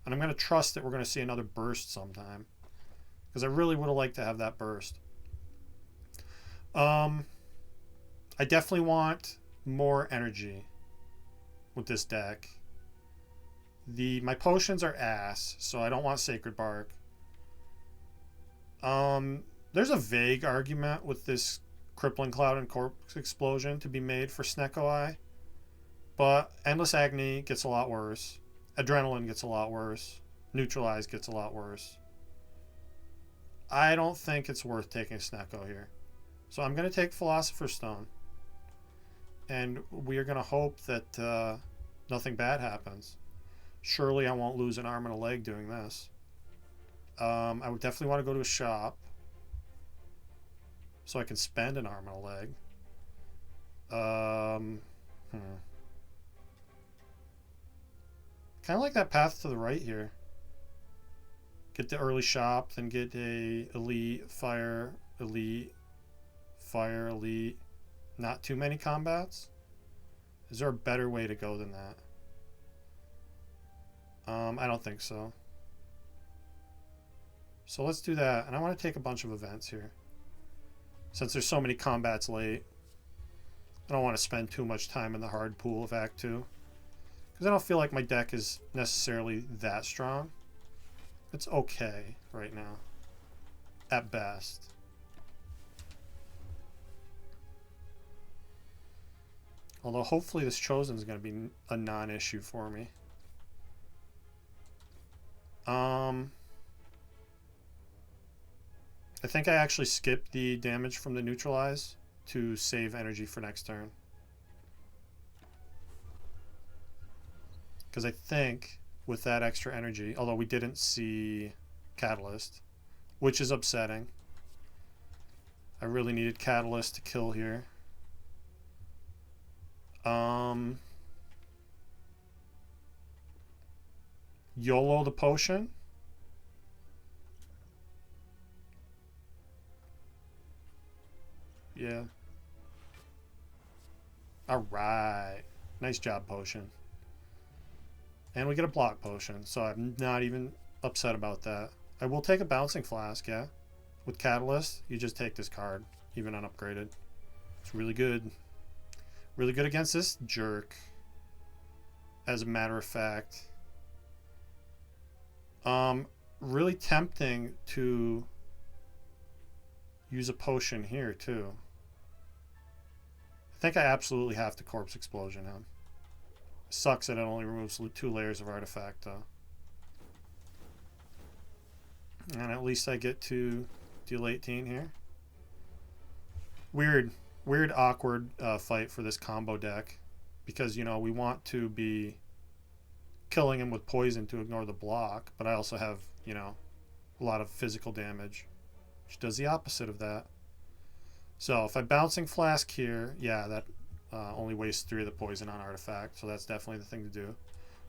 And I'm going to trust that we're going to see another burst sometime. Because I really would have liked to have that burst. I definitely want more energy with this deck. My potions are ass, so I don't want Sacred Bark. There's a vague argument with this Crippling Cloud and Corpse Explosion to be made for Snecko Eye. But Endless Agony gets a lot worse. Adrenaline gets a lot worse. Neutralize gets a lot worse. I don't think it's worth taking Snecko here. So I'm going to take Philosopher's Stone. And we are going to hope that nothing bad happens. Surely I won't lose an arm and a leg doing this. I would definitely want to go to a shop. So I can spend an arm and a leg. Kind of like that path to the right here. Get the early shop, then get a elite, fire, elite, fire, elite. Not too many combats? Is there a better way to go than that? I don't think so. So let's do that. And I want to take a bunch of events here. Since there's so many combats late, I don't want to spend too much time in the hard pool of Act 2. Because I don't feel like my deck is necessarily that strong. It's okay right now. At best. Although hopefully this Chosen is going to be a non-issue for me. I think I actually skipped the damage from the neutralize to save energy for next turn. Because I think with that extra energy, although we didn't see Catalyst, which is upsetting. I really needed Catalyst to kill here. YOLO the potion. Yeah. Alright. Nice job, potion. And we get a block potion, so I'm not even upset about that. I will take a bouncing flask, yeah. With Catalyst, you just take this card, even unupgraded. It's really good. Really good against this jerk. As a matter of fact. Really tempting to use a potion here, too. I think I absolutely have to Corpse Explosion him. Sucks that it only removes 2 layers of artifact, though. And at least I get to deal 18 here. Weird, awkward fight for this combo deck. Because, you know, we want to be killing him with poison to ignore the block. But I also have, you know, a lot of physical damage. Which does the opposite of that. So if I Bouncing Flask here, yeah, that only wastes 3 of the poison on artifact. So that's definitely the thing to do.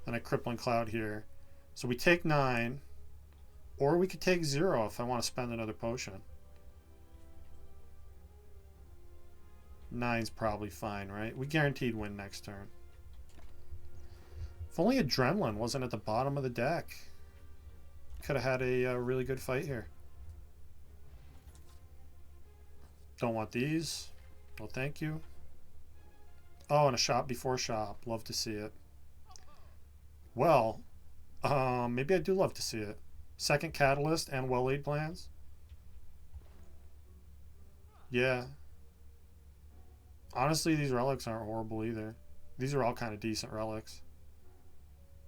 Then I Crippling Cloud here. So we take 9. Or we could take 0 if I want to spend another potion. 9's probably fine, right? We guaranteed win next turn. If only Adrenaline wasn't at the bottom of the deck. Could have had a really good fight here. Don't want these. No, thank you. Oh, and a shop before shop. Love to see it. Well, maybe I do love to see it. Second Catalyst and well-laid plans. Yeah. Honestly, these relics aren't horrible either. These are all kind of decent relics.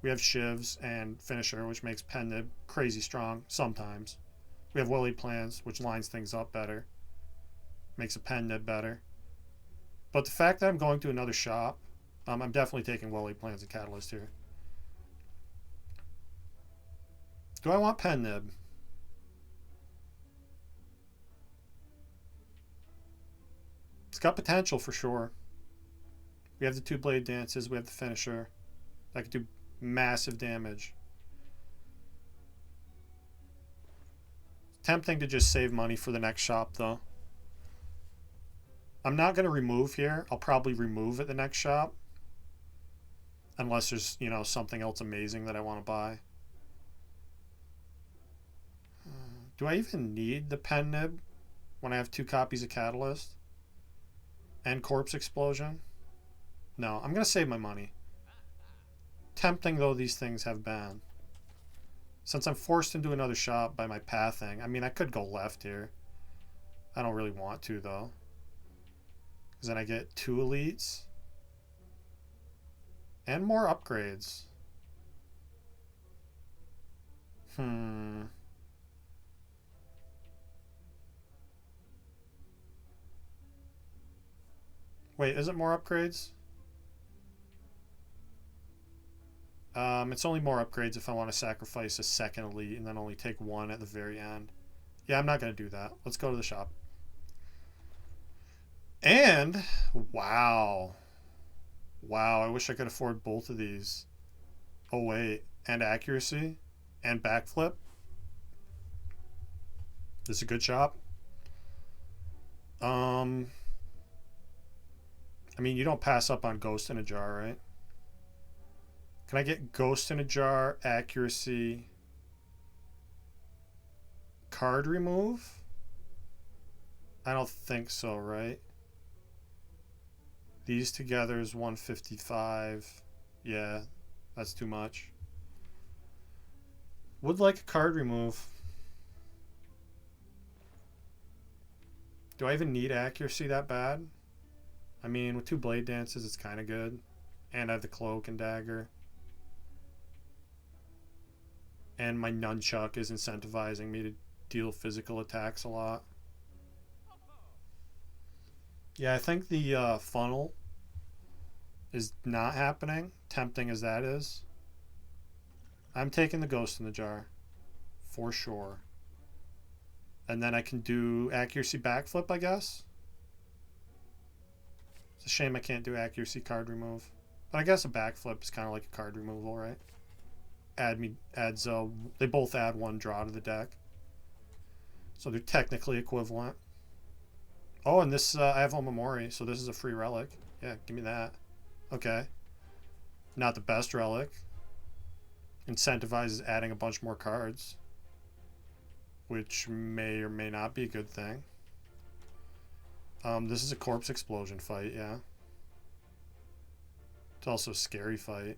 We have Shivs and Finisher, which makes Pen Nib crazy strong sometimes. We have well-laid plans, which lines things up better. Makes a Pen Nib better. But the fact that I'm going to another shop, I'm definitely taking well-laid plans and Catalyst here. Do I want Pen Nib? It's got potential for sure. We have the 2 Blade Dances. We have the Finisher. That could do massive damage. Tempting to just save money for the next shop, though. I'm not going to remove here. I'll probably remove at the next shop. Unless there's, you know, something else amazing that I want to buy. Do I even need the Pen Nib when I have 2 copies of Catalyst? And Corpse Explosion? No, I'm going to save my money. Tempting though these things have been. Since I'm forced into another shop by my pathing, I mean, I could go left here. I don't really want to, though. Because then I get 2 elites. And more upgrades. Wait, is it more upgrades? It's only more upgrades if I want to sacrifice a second elite and then only take 1 at the very end. Yeah, I'm not going to do that. Let's go to the shop. And, wow. Wow, I wish I could afford both of these. Oh, wait. And accuracy. And backflip. This is a good shop. I mean, you don't pass up on Ghost in a Jar, right? Can I get Ghost in a Jar, accuracy, card remove? I don't think so, right? These together is 155. Yeah, that's too much. Would like a card remove. Do I even need accuracy that bad? I mean, with 2 blade dances, it's kind of good. And I have the cloak and dagger. And my nunchuck is incentivizing me to deal physical attacks a lot. Yeah, I think the funnel is not happening, tempting as that is. I'm taking the ghost in the jar, for sure. And then I can do accuracy backflip, I guess. It's a shame I can't do accuracy card remove. But I guess a backflip is kind of like a card removal, right? They both add 1 draw to the deck. So they're technically equivalent. Oh, and this, I have Omamori, so this is a free relic. Yeah, give me that. Okay. Not the best relic. Incentivizes adding a bunch more cards, which may or may not be a good thing. This is a corpse explosion fight, yeah. It's also a scary fight.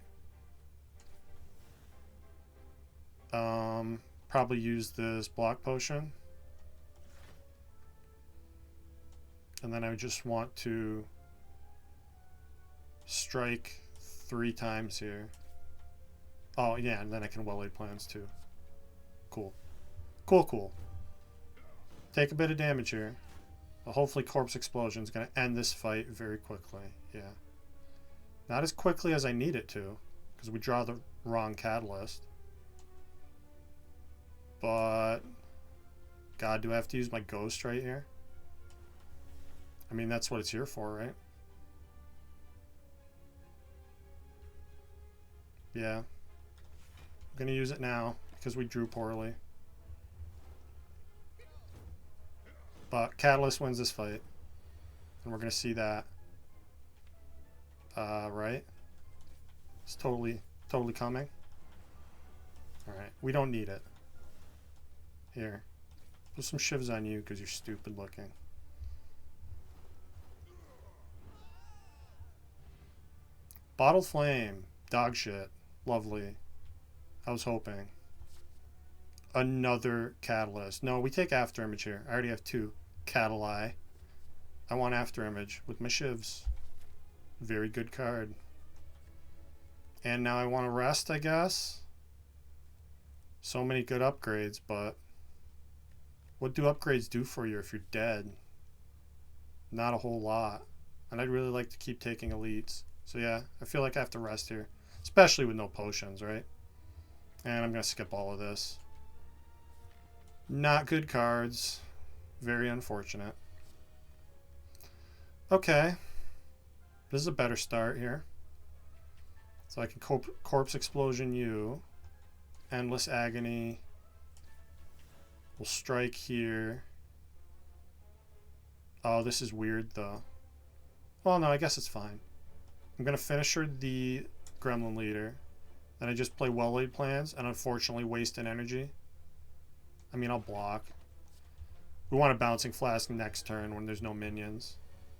Probably use this block potion. And then I just want to strike 3 times here. Oh, yeah, and then I can well-laid plans too. Cool. Cool. Take a bit of damage here. But hopefully Corpse Explosion is going to end this fight very quickly. Yeah. Not as quickly as I need it to, because we draw the wrong catalyst. But, God, do I have to use my ghost right here? I mean, that's what it's here for, right? Yeah. I'm going to use it now, because we drew poorly. But Catalyst wins this fight. And we're going to see that. Right? It's totally coming. Alright, we don't need it. Here. Put some shivs on you because you're stupid looking. Bottled Flame. Dog shit. Lovely. I was hoping. Another Catalyst. No, we take After Image here. I already have 2 Catalai. I want After Image with my shivs. Very good card. And now I want to rest, I guess. So many good upgrades, but what do upgrades do for you if you're dead? Not a whole lot. And I'd really like to keep taking elites. So yeah, I feel like I have to rest here. Especially with no potions, right? And I'm going to skip all of this. Not good cards. Very unfortunate. Okay. This is a better start here. So I can Corpse Explosion you. Endless Agony. We'll strike here. Oh, this is weird though. Well, no, I guess it's fine. I'm going to Finisher the Gremlin Leader. Then I just play well-laid plans and unfortunately waste an energy. I mean, I'll block. We want a Bouncing Flask next turn when there's no minions.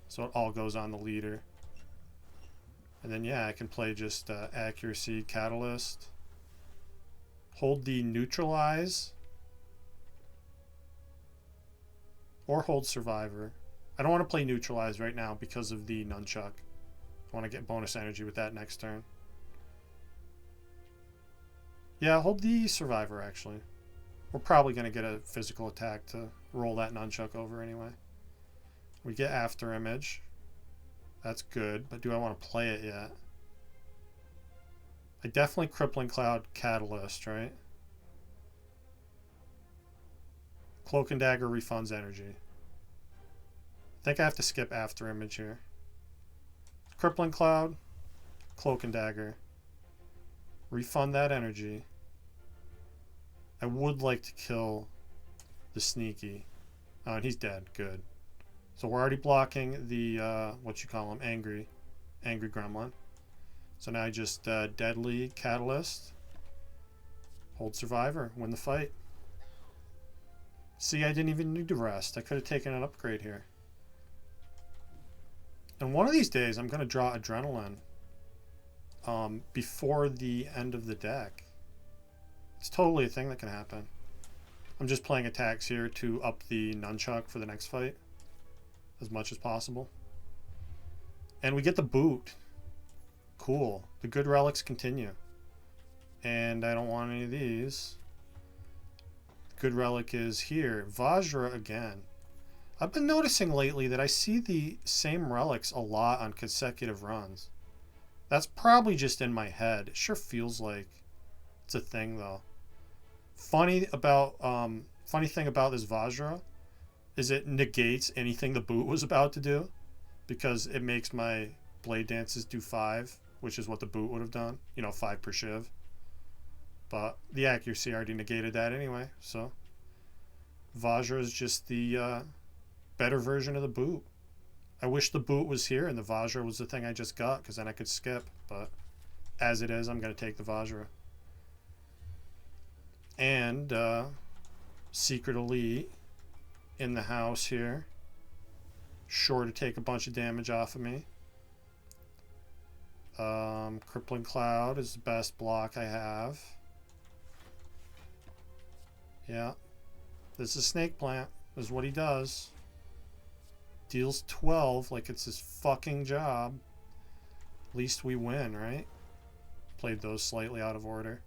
So it all goes on the leader. And then, yeah, I can play just Accuracy, Catalyst. Hold the Neutralize. Or hold Survivor. I don't want to play Neutralize right now because of the Nunchuck. I want to get bonus energy with that next turn. Yeah, hold the Survivor, actually. We're probably going to get a physical attack to roll that Nunchuck over anyway. We get After Image. That's good, but do I want to play it yet? I definitely Crippling Cloud Catalyst, right? Cloak and Dagger refunds energy. I think I have to skip After Image here. Crippling Cloud, Cloak and Dagger. Refund that energy. I would like to kill the Sneaky. Oh, and he's dead. Good. So we're already blocking the, what you call him, Angry Gremlin. So now I just Deadly Catalyst. Hold Survivor. Win the fight. See, I didn't even need to rest. I could have taken an upgrade here. And one of these days, I'm going to draw Adrenaline before the end of the deck. It's totally a thing that can happen. I'm just playing attacks here to up the nunchuck for the next fight as much as possible. And we get the boot. Cool. The good relics continue. And I don't want any of these. Good relic is here. Vajra again. I've been noticing lately that I see the same relics a lot on consecutive runs. That's probably just in my head. It sure feels like it's a thing though. Funny thing about this Vajra is it negates anything the boot was about to do, because it makes my blade dances do 5, which is what the boot would have done. 5 per shiv. But the accuracy already negated that anyway, so Vajra is just the better version of the boot. I wish the boot was here and the Vajra was the thing I just got, because then I could skip. But as it is, I'm going to take the Vajra. And Secret Elite in the house here. Sure to take a bunch of damage off of me. Crippling Cloud is the best block I have. Yeah. This is Snake Plant. This is what he does. Deals 12 like it's his fucking job. At least we win, right? Played those slightly out of order.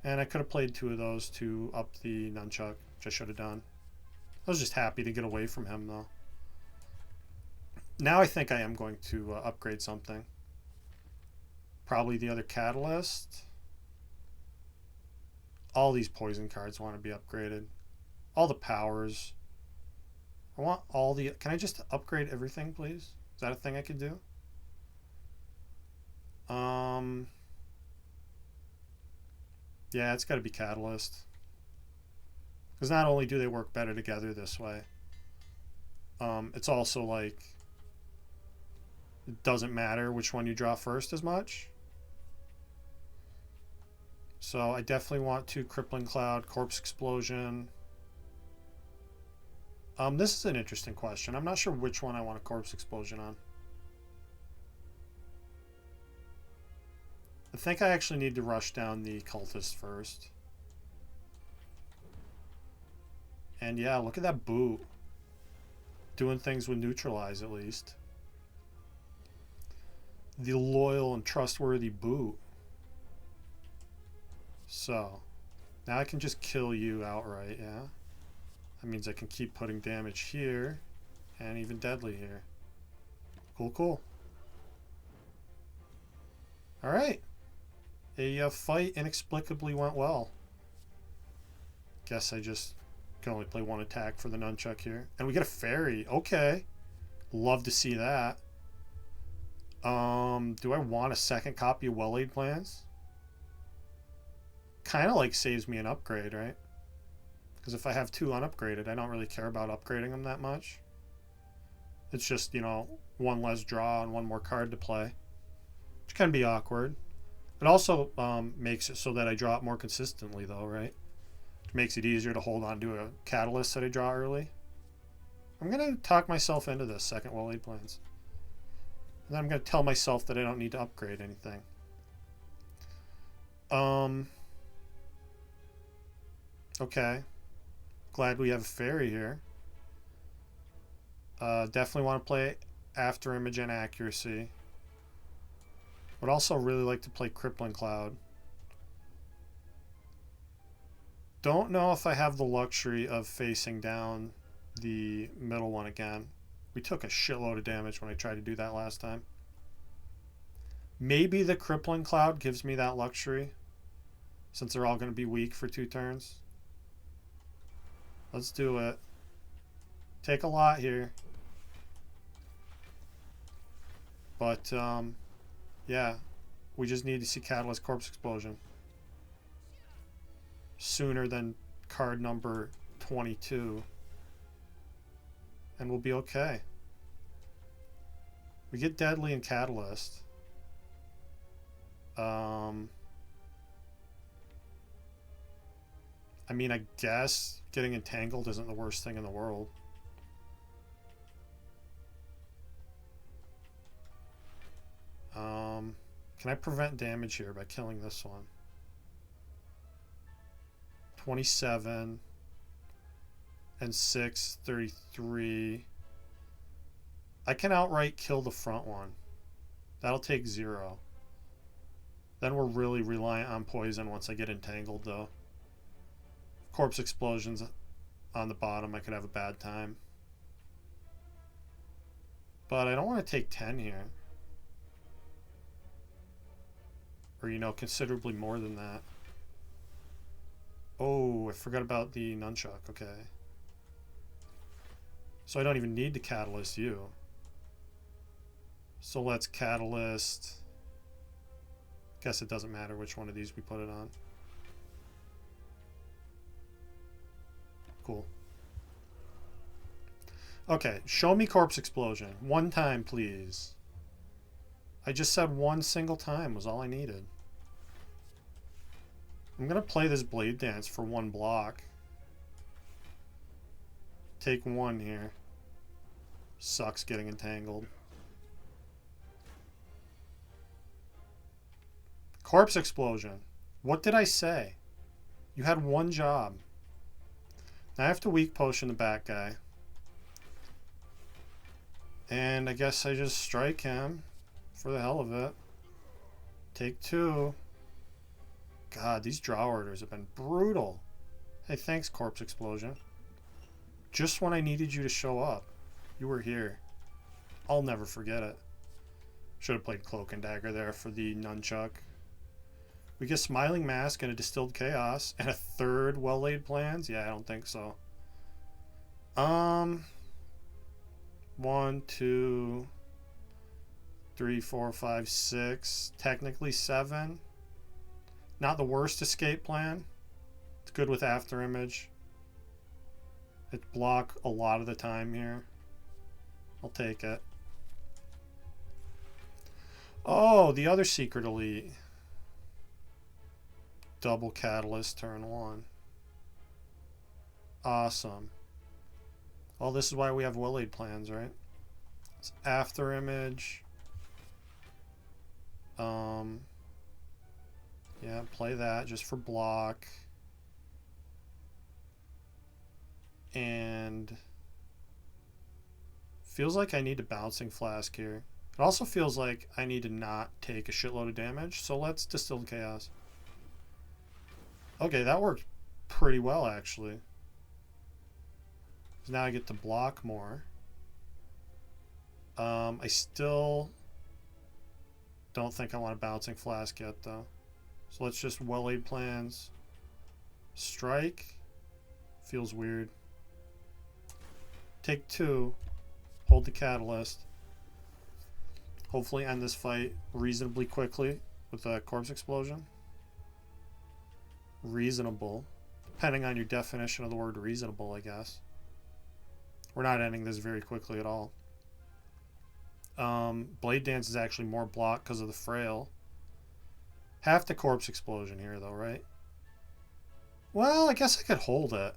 And I could have played 2 of those to up the nunchuck, which I should have done. I was just happy to get away from him, though. Now I think I am going to upgrade something. Probably the other Catalyst. All these poison cards want to be upgraded. All the powers. I want all the... Can I just upgrade everything, please? Is that a thing I could do? Yeah, it's got to be Catalyst. Because not only do they work better together this way, it's also like... It doesn't matter which one you draw first as much. So I definitely want to Crippling Cloud, Corpse Explosion. This is an interesting question. I'm not sure which one I want a Corpse Explosion on. I think I actually need to rush down the Cultist first. And yeah, look at that boot. Doing things with Neutralize at least. The loyal and trustworthy boot. So, now I can just kill you outright, yeah? That means I can keep putting damage here, and even deadly here. Cool, cool. Alright. A fight inexplicably went well. Guess I just can only play 1 attack for the nunchuck here. And we get a fairy. Okay. Love to see that. Do I want a second copy of Well-Laid Plans? Kind of like saves me an upgrade, right? Because if I have 2 unupgraded, I don't really care about upgrading them that much. It's just, 1 less draw and 1 more card to play, which can be awkward. It also makes it so that I draw it more consistently, though, right? It makes it easier to hold on to a Catalyst that I draw early. I'm going to talk myself into this second Well-Laid Plans. And then I'm going to tell myself that I don't need to upgrade anything. Okay. Glad we have a fairy here. Definitely want to play After Image and Accuracy. Would also really like to play Crippling Cloud. Don't know if I have the luxury of facing down the middle one again. We took a shitload of damage when I tried to do that last time. Maybe the Crippling Cloud gives me that luxury, since they're all going to be weak for 2 turns. Let's do it. Take a lot here. But, yeah. We just need to see Catalyst Corpse Explosion sooner than card number 22. And we'll be okay. We get Deadly and Catalyst. I mean, I guess getting entangled isn't the worst thing in the world. Can I prevent damage here by killing this one? 27 and 6, 33. I can outright kill the front one. That'll take 0. Then we're really reliant on poison once I get entangled, though. Corpse explosions on the bottom, I could have a bad time. But I don't want to take 10 here. Or, you know, considerably more than that. Oh, I forgot about the nunchuck. Okay. So I don't even need to catalyst you. So let's catalyst. Guess it doesn't matter which one of these we put it on. Cool. Okay, show me corpse explosion. One time, please. I just said one single time was all I needed. I'm going to play this blade dance for 1 block. Take 1 here. Sucks getting entangled. Corpse explosion. What did I say? You had 1 job. Now I have to weak potion the back guy. And I guess I just strike him for the hell of it. Take 2. God, these draw orders have been brutal. Hey, thanks, corpse explosion. Just when I needed you to show up, you were here. I'll never forget it. Should have played Cloak and Dagger there for the nunchuck. We get Smiling Mask and a Distilled Chaos and a 3rd Well-Laid Plans? Yeah, I don't think so. 1, 2, 3, 4, 5, 6. Technically 7. Not the worst escape plan. It's good with After Image. It block a lot of the time here. I'll take it. Oh, the other secret elite. Double catalyst turn 1. Awesome. Well, this is why we have well-laid plans, right? It's After Image. Yeah, play that just for block. And feels like I need a Bouncing Flask here. It also feels like I need to not take a shitload of damage, so let's Distilled Chaos. Okay, that worked pretty well, actually. So now I get to block more. I still don't think I want a Bouncing Flask yet, though. So let's just well-laid plans. Strike. Feels weird. Take 2. Hold the catalyst. Hopefully end this fight reasonably quickly with a corpse explosion. Reasonable. Depending on your definition of the word reasonable, I guess. We're not ending this very quickly at all. Blade Dance is actually more block because of the frail. Half the corpse explosion here, though, right? Well, I guess I could hold it.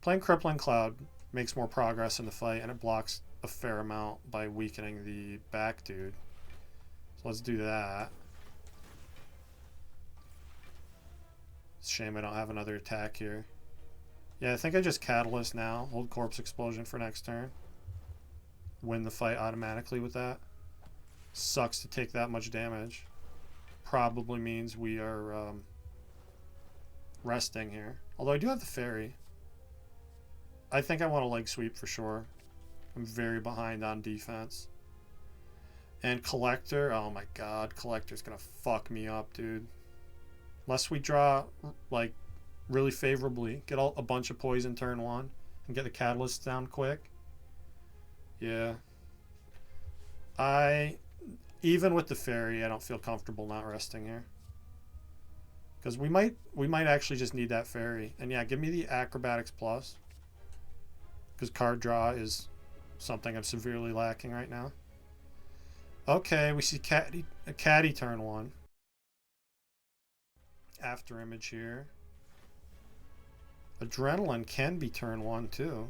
Playing Crippling Cloud makes more progress in the fight, and it blocks a fair amount by weakening the back dude. So let's do that. It's a shame I don't have another attack here. Yeah, I think I just Catalyst now. Hold Corpse Explosion for next turn. Win the fight automatically with that. Sucks to take that much damage. Probably means we are resting here. Although I do have the Fairy. I think I want a leg sweep for sure. I'm very behind on defense. And Collector, oh my god, Collector's gonna fuck me up, dude. Unless we draw, like, really favorably, get a bunch of poison turn 1, and get the Catalyst down quick. Yeah. Even with the Fairy, I don't feel comfortable not resting here. Because we might actually just need that Fairy. And yeah, give me the Acrobatics Plus. Because card draw is something I'm severely lacking right now. Okay, we see Caddy turn 1. After Image here. Adrenaline can be turn 1 too.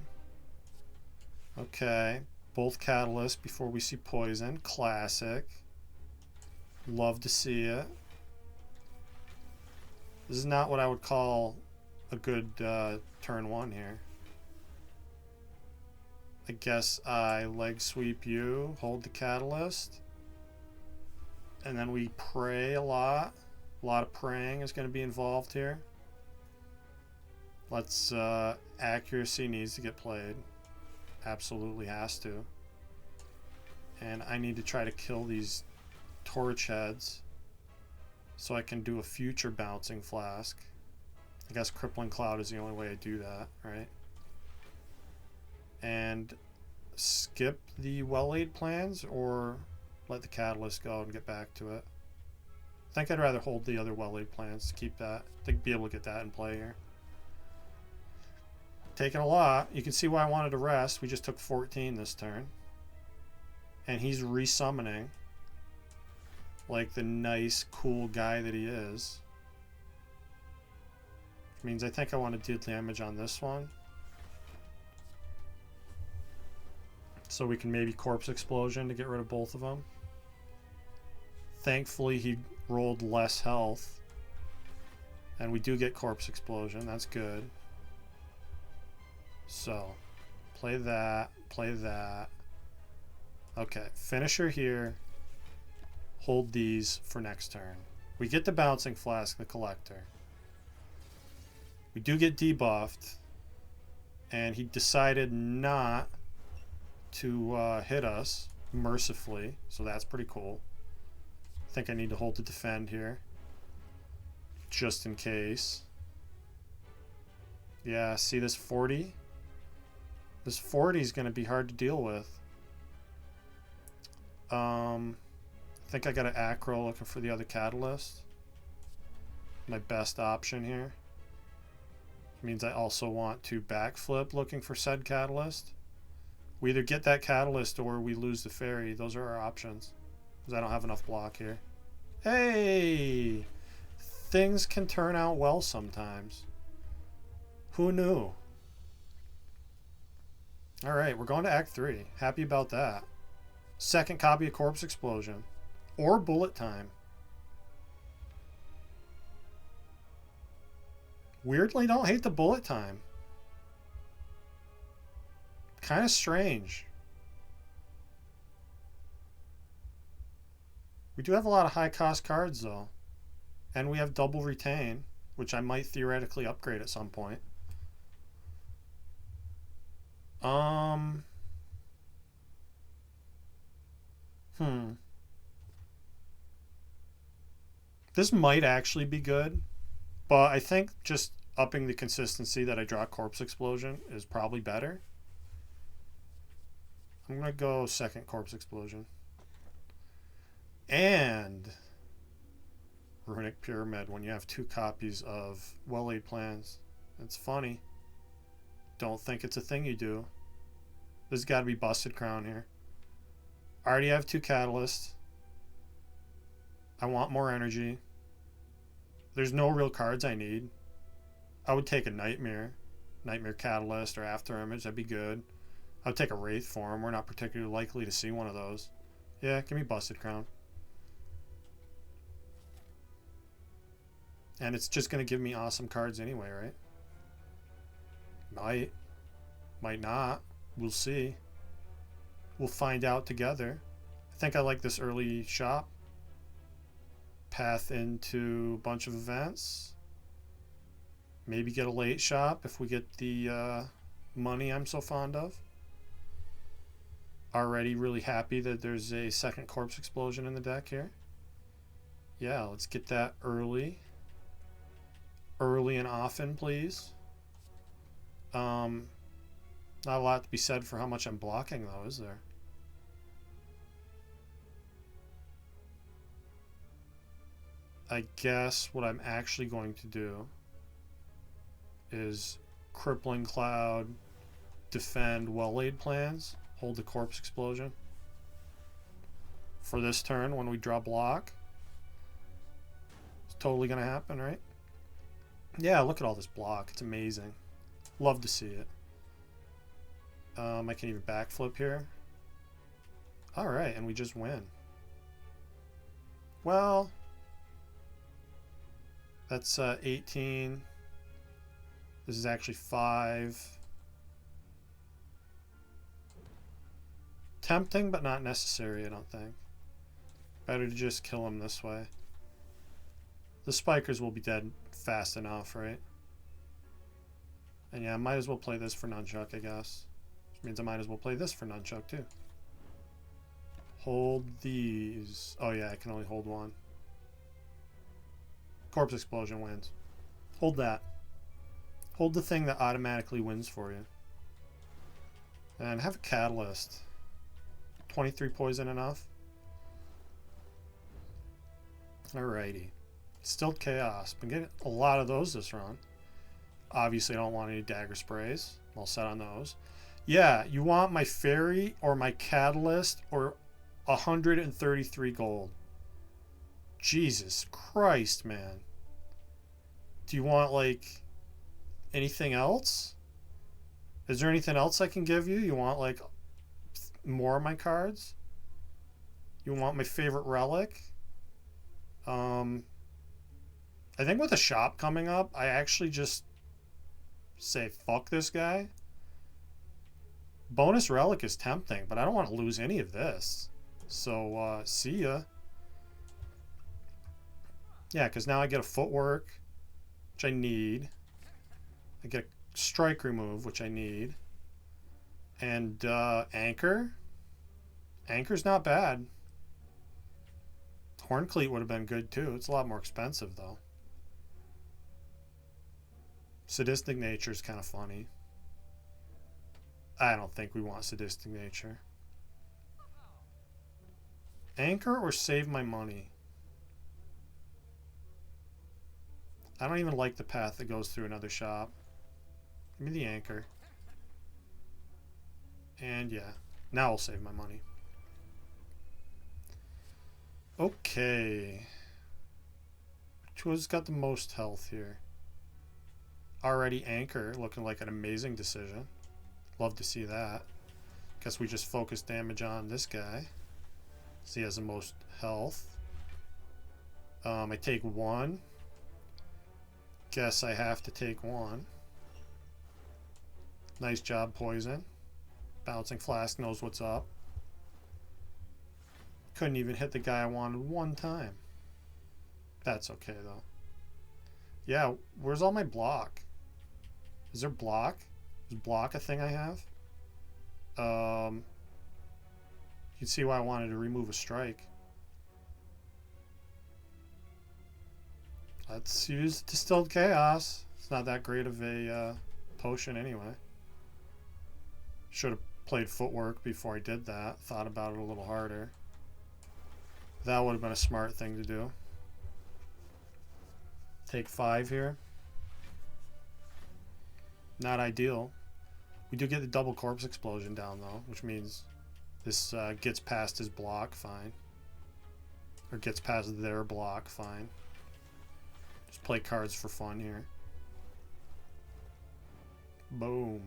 Okay. Both catalysts before we see poison. Classic. Love to see it. This is not what I would call a good turn 1 here. I guess I leg sweep you, hold the catalyst, and then we pray a lot. A lot of praying is going to be involved here. Let's accuracy needs to get played. Absolutely has to. And I need to try to kill these torch heads so I can do a future bouncing flask. I guess crippling cloud is the only way I do that, right? And skip the well-laid plans or let the catalyst go and get back to it. I think I'd rather hold the other well-laid plans to keep that, to be able to get that in play here. Taking a lot. You can see why I wanted to rest. We just took 14 this turn. And he's resummoning like the nice, cool guy that he is. Which means I think I want to do damage on this one. So we can maybe corpse explosion to get rid of both of them. Thankfully he rolled less health. And we do get corpse explosion. That's good. So, play that, play that. Okay, finisher here. Hold these for next turn. We get the bouncing flask, the collector. We do get debuffed. And he decided not to hit us mercifully. So that's pretty cool. I think I need to hold the defend here. Just in case. Yeah, see this 40? This 40 is going to be hard to deal with. I think I got an acro looking for the other catalyst. My best option here. Means I also want to backflip looking for said catalyst. We either get that catalyst or we lose the fairy. Those are our options. Because I don't have enough block here. Hey! Things can turn out well sometimes. Who knew? Alright, we're going to Act 3. Happy about that. Second copy of Corpse Explosion. Or Bullet Time. Weirdly, don't hate the bullet time. Kind of strange. We do have a lot of high cost cards though. And we have double retain, which I might theoretically upgrade at some point. This might actually be good, but I think just upping the consistency that I draw Corpse Explosion is probably better. I'm going to go second Corpse Explosion. And Runic Pyramid when you have 2 copies of Well-Laid Plans. It's funny. Don't think it's a thing you do. There's got to be Busted Crown here. I already have 2 catalysts. I want more energy. There's no real cards I need. I would take a Nightmare. Nightmare Catalyst or After Image. That'd be good. I would take a Wraith form. We're not particularly likely to see one of those. Yeah, give me Busted Crown. And it's just going to give me awesome cards anyway, right? Might. Might not. We'll see. We'll find out together. I think I like this early shop. Path into a bunch of events. Maybe get a late shop if we get the money I'm so fond of. Already really happy that there's a second Corpse Explosion in the deck here. Yeah, let's get that early. Early and often, please. Not a lot to be said for how much I'm blocking, though, is there? I guess what I'm actually going to do is Crippling Cloud, defend Well-Laid Plans, hold the Corpse Explosion. For this turn, when we draw block. It's totally going to happen, right? Yeah, look at all this block. It's amazing. Love to see it. I can even backflip here. Alright, and we just win. Well, that's 18. This is actually 5. Tempting, but not necessary, I don't think. Better to just kill him this way. The spikers will be dead fast enough, right? And yeah, I might as well play this for nunchuck, I guess. Which means I might as well play this for nunchuck, too. Hold these. Oh yeah, I can only hold one. Corpse explosion wins. Hold that. Hold the thing that automatically wins for you. And have a catalyst. 23 poison enough? Alrighty. Stilled chaos. Been getting a lot of those this run. Obviously I don't want any dagger sprays. I'll set on those. Yeah, you want my fairy or my catalyst or 133 gold. Jesus Christ, man. Do you want, like, anything else? Is there anything else I can give you? You want, like, more of my cards? You want my favorite relic? I think with the shop coming up, I actually just say, fuck this guy. Bonus relic is tempting, but I don't want to lose any of this. So, see ya. Yeah, because now I get a footwork, which I need. I get a strike remove, which I need. And, anchor. Anchor's not bad. Horncleat would have been good, too. It's a lot more expensive, though. Sadistic nature is kind of funny. I don't think we want sadistic nature. Anchor or save my money? I don't even like the path that goes through another shop. Give me the anchor. And yeah, now I'll save my money. Okay. Who's got the most health here? Already anchor, looking like an amazing decision. Love to see that. Guess we just focus damage on this guy. So he has the most health. I take 1. Guess I have to take 1. Nice job, poison. Bouncing flask knows what's up. Couldn't even hit the guy I wanted one time. That's okay, though. Yeah, where's all my block? Is there block? Is block a thing I have? You can see why I wanted to remove a strike. Let's use Distilled Chaos. It's not that great of a potion anyway. Should have played footwork before I did that. Thought about it a little harder. That would have been a smart thing to do. Take 5 here. Not ideal. We do get the double corpse explosion down though, which means this gets past his block, fine. Or gets past their block, fine. Just play cards for fun here. Boom.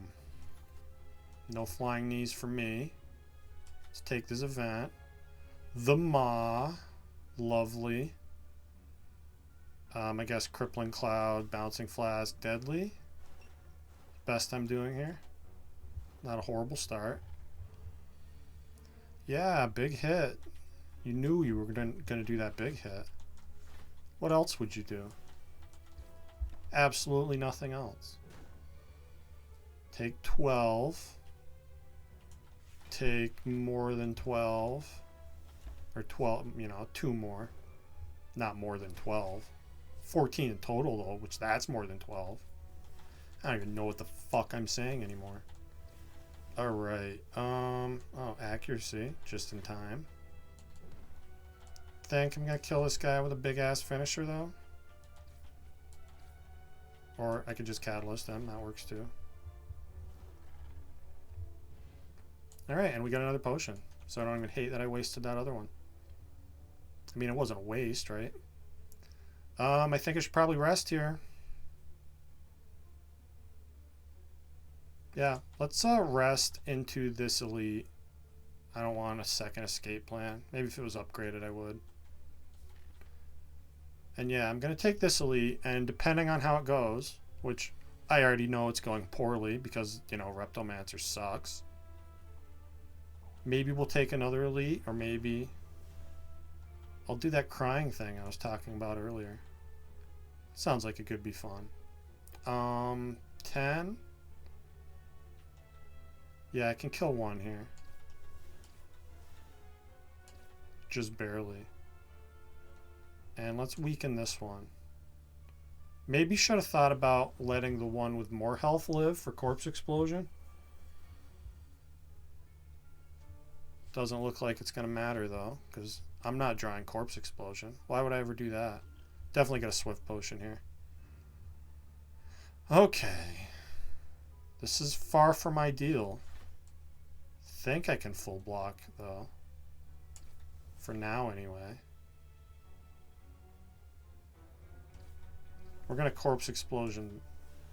No flying knees for me. Let's take this event. The Maw. Lovely. I guess Crippling Cloud, Bouncing Flask, Deadly. Best I'm doing here. Not a horrible start. Yeah, big hit. You knew you were gonna do that big hit. What else would you do? Absolutely nothing else. Take 12. Take more than 12. Or 12, you know, 2 more. Not more than 12. 14 in total, though, which that's more than 12. I don't even know what the fuck I'm saying anymore. Alright, oh, accuracy, just in time. Think I'm gonna kill this guy with a big-ass finisher, though? Or I could just catalyst him, that works too. Alright, and we got another potion. So I don't even hate that I wasted that other one. I mean, it wasn't a waste, right? I think I should probably rest here. Yeah, let's rest into this elite. I don't want a second escape plan. Maybe if it was upgraded, I would. And yeah, I'm going to take this elite, and depending on how it goes, which I already know it's going poorly because, you know, Reptomancer sucks. Maybe we'll take another elite, or maybe I'll do that crying thing I was talking about earlier. Sounds like it could be fun. 10. Yeah, I can kill one here. Just barely. And let's weaken this one. Maybe should have thought about letting the one with more health live for corpse explosion. Doesn't look like it's going to matter though, because I'm not drawing corpse explosion. Why would I ever do that? Definitely get a swift potion here. Okay. This is far from ideal. Think I can full block though. For now anyway. We're going to corpse explosion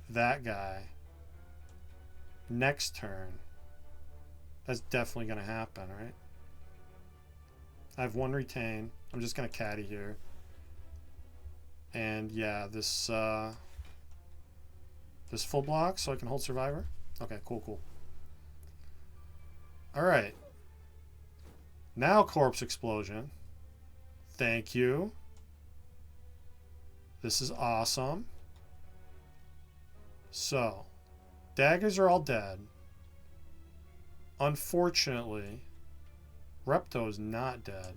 that guy next turn. That's definitely going to happen, right? I have one retain. I'm just going to caddy here. And yeah, this full block so I can hold survivor. Okay, cool. All right. Now corpse explosion. Thank you. This is awesome. So, daggers are all dead. Unfortunately, Repto is not dead.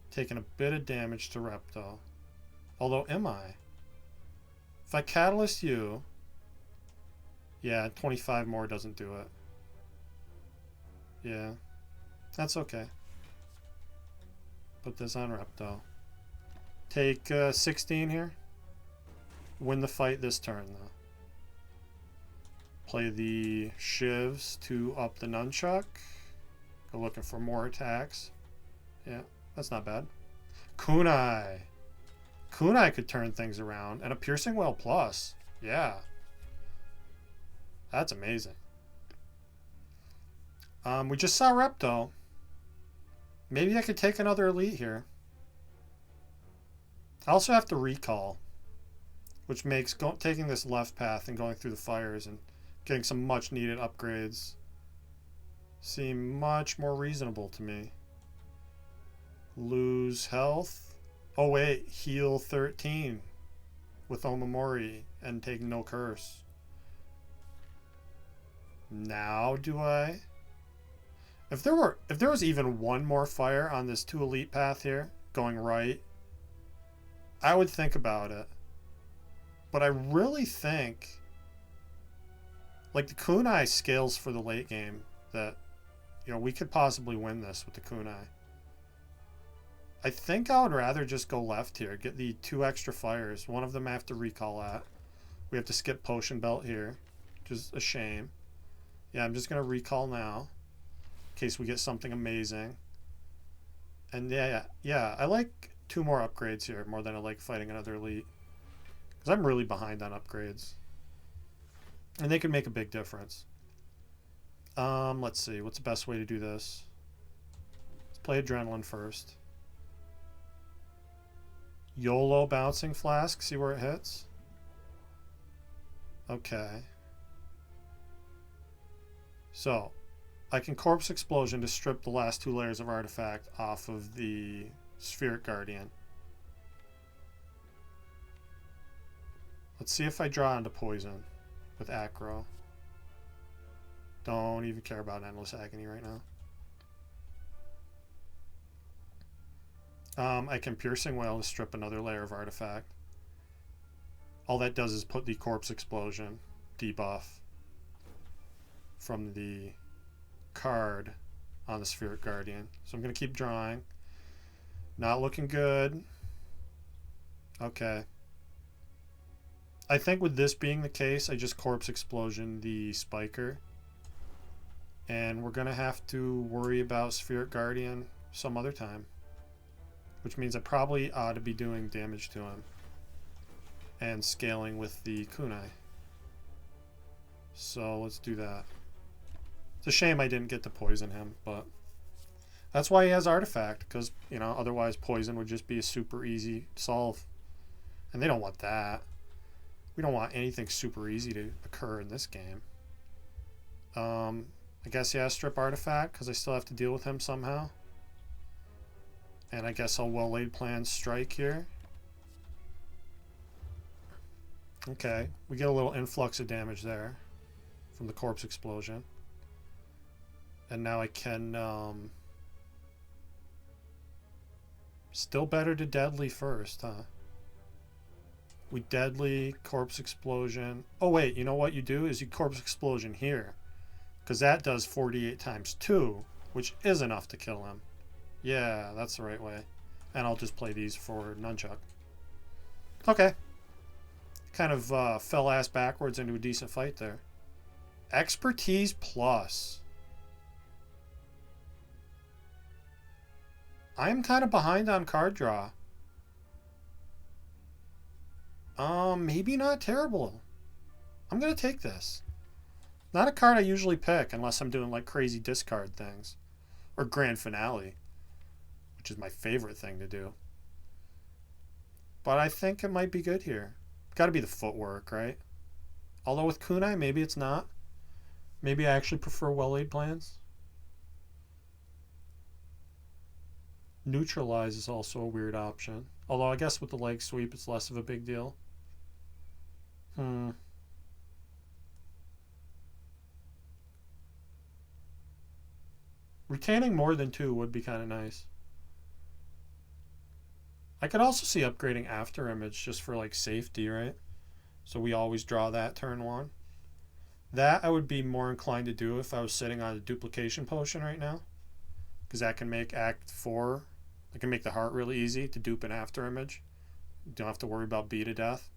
Taking a bit of damage to Repto. Although, am I? If I catalyst you... Yeah, 25 more doesn't do it. Yeah. That's okay. Put this on Repto. Take 16 here. Win the fight this turn, though. Play the shivs to up the nunchuck. Go looking for more attacks. Yeah, that's not bad. Kunai. Kunai could turn things around. And a piercing well plus. Yeah. That's amazing. We just saw Repto. Maybe I could take another elite here. I also have to recall, which makes taking this left path and going through the fires and getting some much needed upgrades seem much more reasonable to me. Lose health. Oh wait, heal 13 with Omamori and take no curse. Now do I? If there was even one more fire on this 2 elite path here, going right, I would think about it. But I really think, like, the Kunai scales for the late game, that, you know, we could possibly win this with the Kunai. I think I would rather just go left here, get the 2 extra fires. One of them I have to recall at. We have to skip Potion Belt here, which is a shame. Yeah, I'm just going to recall now, in case we get something amazing. And yeah, I like 2 more upgrades here more than I like fighting another elite. Because I'm really behind on upgrades. And they can make a big difference. Let's see. What's the best way to do this? Let's play Adrenaline first. YOLO Bouncing Flask. See where it hits? Okay. So, I can Corpse Explosion to strip the last 2 layers of artifact off of the Spheric Guardian. Let's see if I draw into Poison with Acro. Don't even care about Endless Agony right now. I can Piercing Wail to strip another layer of artifact. All that does is put the Corpse Explosion debuff from the card on the Spheric Guardian. So I'm going to keep drawing. Not looking good. Okay. I think with this being the case, I just Corpse Explosion the Spiker. And we're going to have to worry about Spheric Guardian some other time. Which means I probably ought to be doing damage to him. And scaling with the Kunai. So let's do that. It's a shame I didn't get to poison him, but that's why he has Artifact, because, you know, otherwise poison would just be a super easy solve. And they don't want that. We don't want anything super easy to occur in this game. I guess, yeah, strip Artifact, because I still have to deal with him somehow. And I guess I'll well-laid plan strike here. Okay, we get a little influx of damage there from the corpse explosion. And now I can, still better to deadly first, huh? We deadly, corpse explosion. Oh wait, you know what you do is you corpse explosion here. Because that does 48 times 2, which is enough to kill him. Yeah, that's the right way. And I'll just play these for Nunchuck. Okay. Kind of fell ass backwards into a decent fight there. Expertise plus. I'm kind of behind on card draw. Maybe not terrible. I'm going to take this. Not a card I usually pick unless I'm doing like crazy discard things. Or Grand Finale, which is my favorite thing to do. But I think it might be good here. Got to be the footwork, right? Although with Kunai, maybe it's not. Maybe I actually prefer well-laid plans. Neutralize is also a weird option. Although I guess with the leg sweep, it's less of a big deal. Retaining more than 2 would be kind of nice. I could also see upgrading After Image just for like safety, right? So we always draw that turn 1. That I would be more inclined to do if I was sitting on a duplication potion right now. Because that can make Act 4, I can make the heart really easy to dupe an After Image. You don't have to worry about B to death.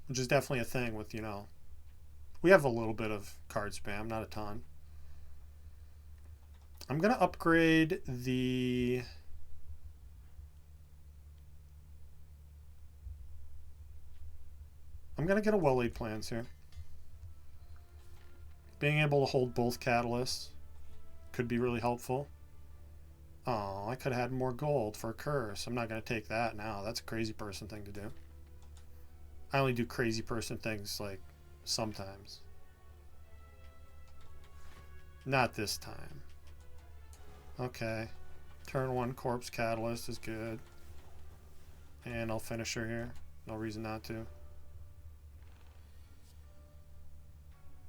Which is definitely a thing with, you know, we have a little bit of card spam, not a ton. I'm going to upgrade the... I'm going to get a well-laid plans here. Being able to hold both catalysts could be really helpful. Oh, I could have had more gold for a curse. I'm not going to take that now. That's a crazy person thing to do. I only do crazy person things, like, sometimes. Not this time. Okay. Turn 1 corpse catalyst is good. And I'll finish her here. No reason not to.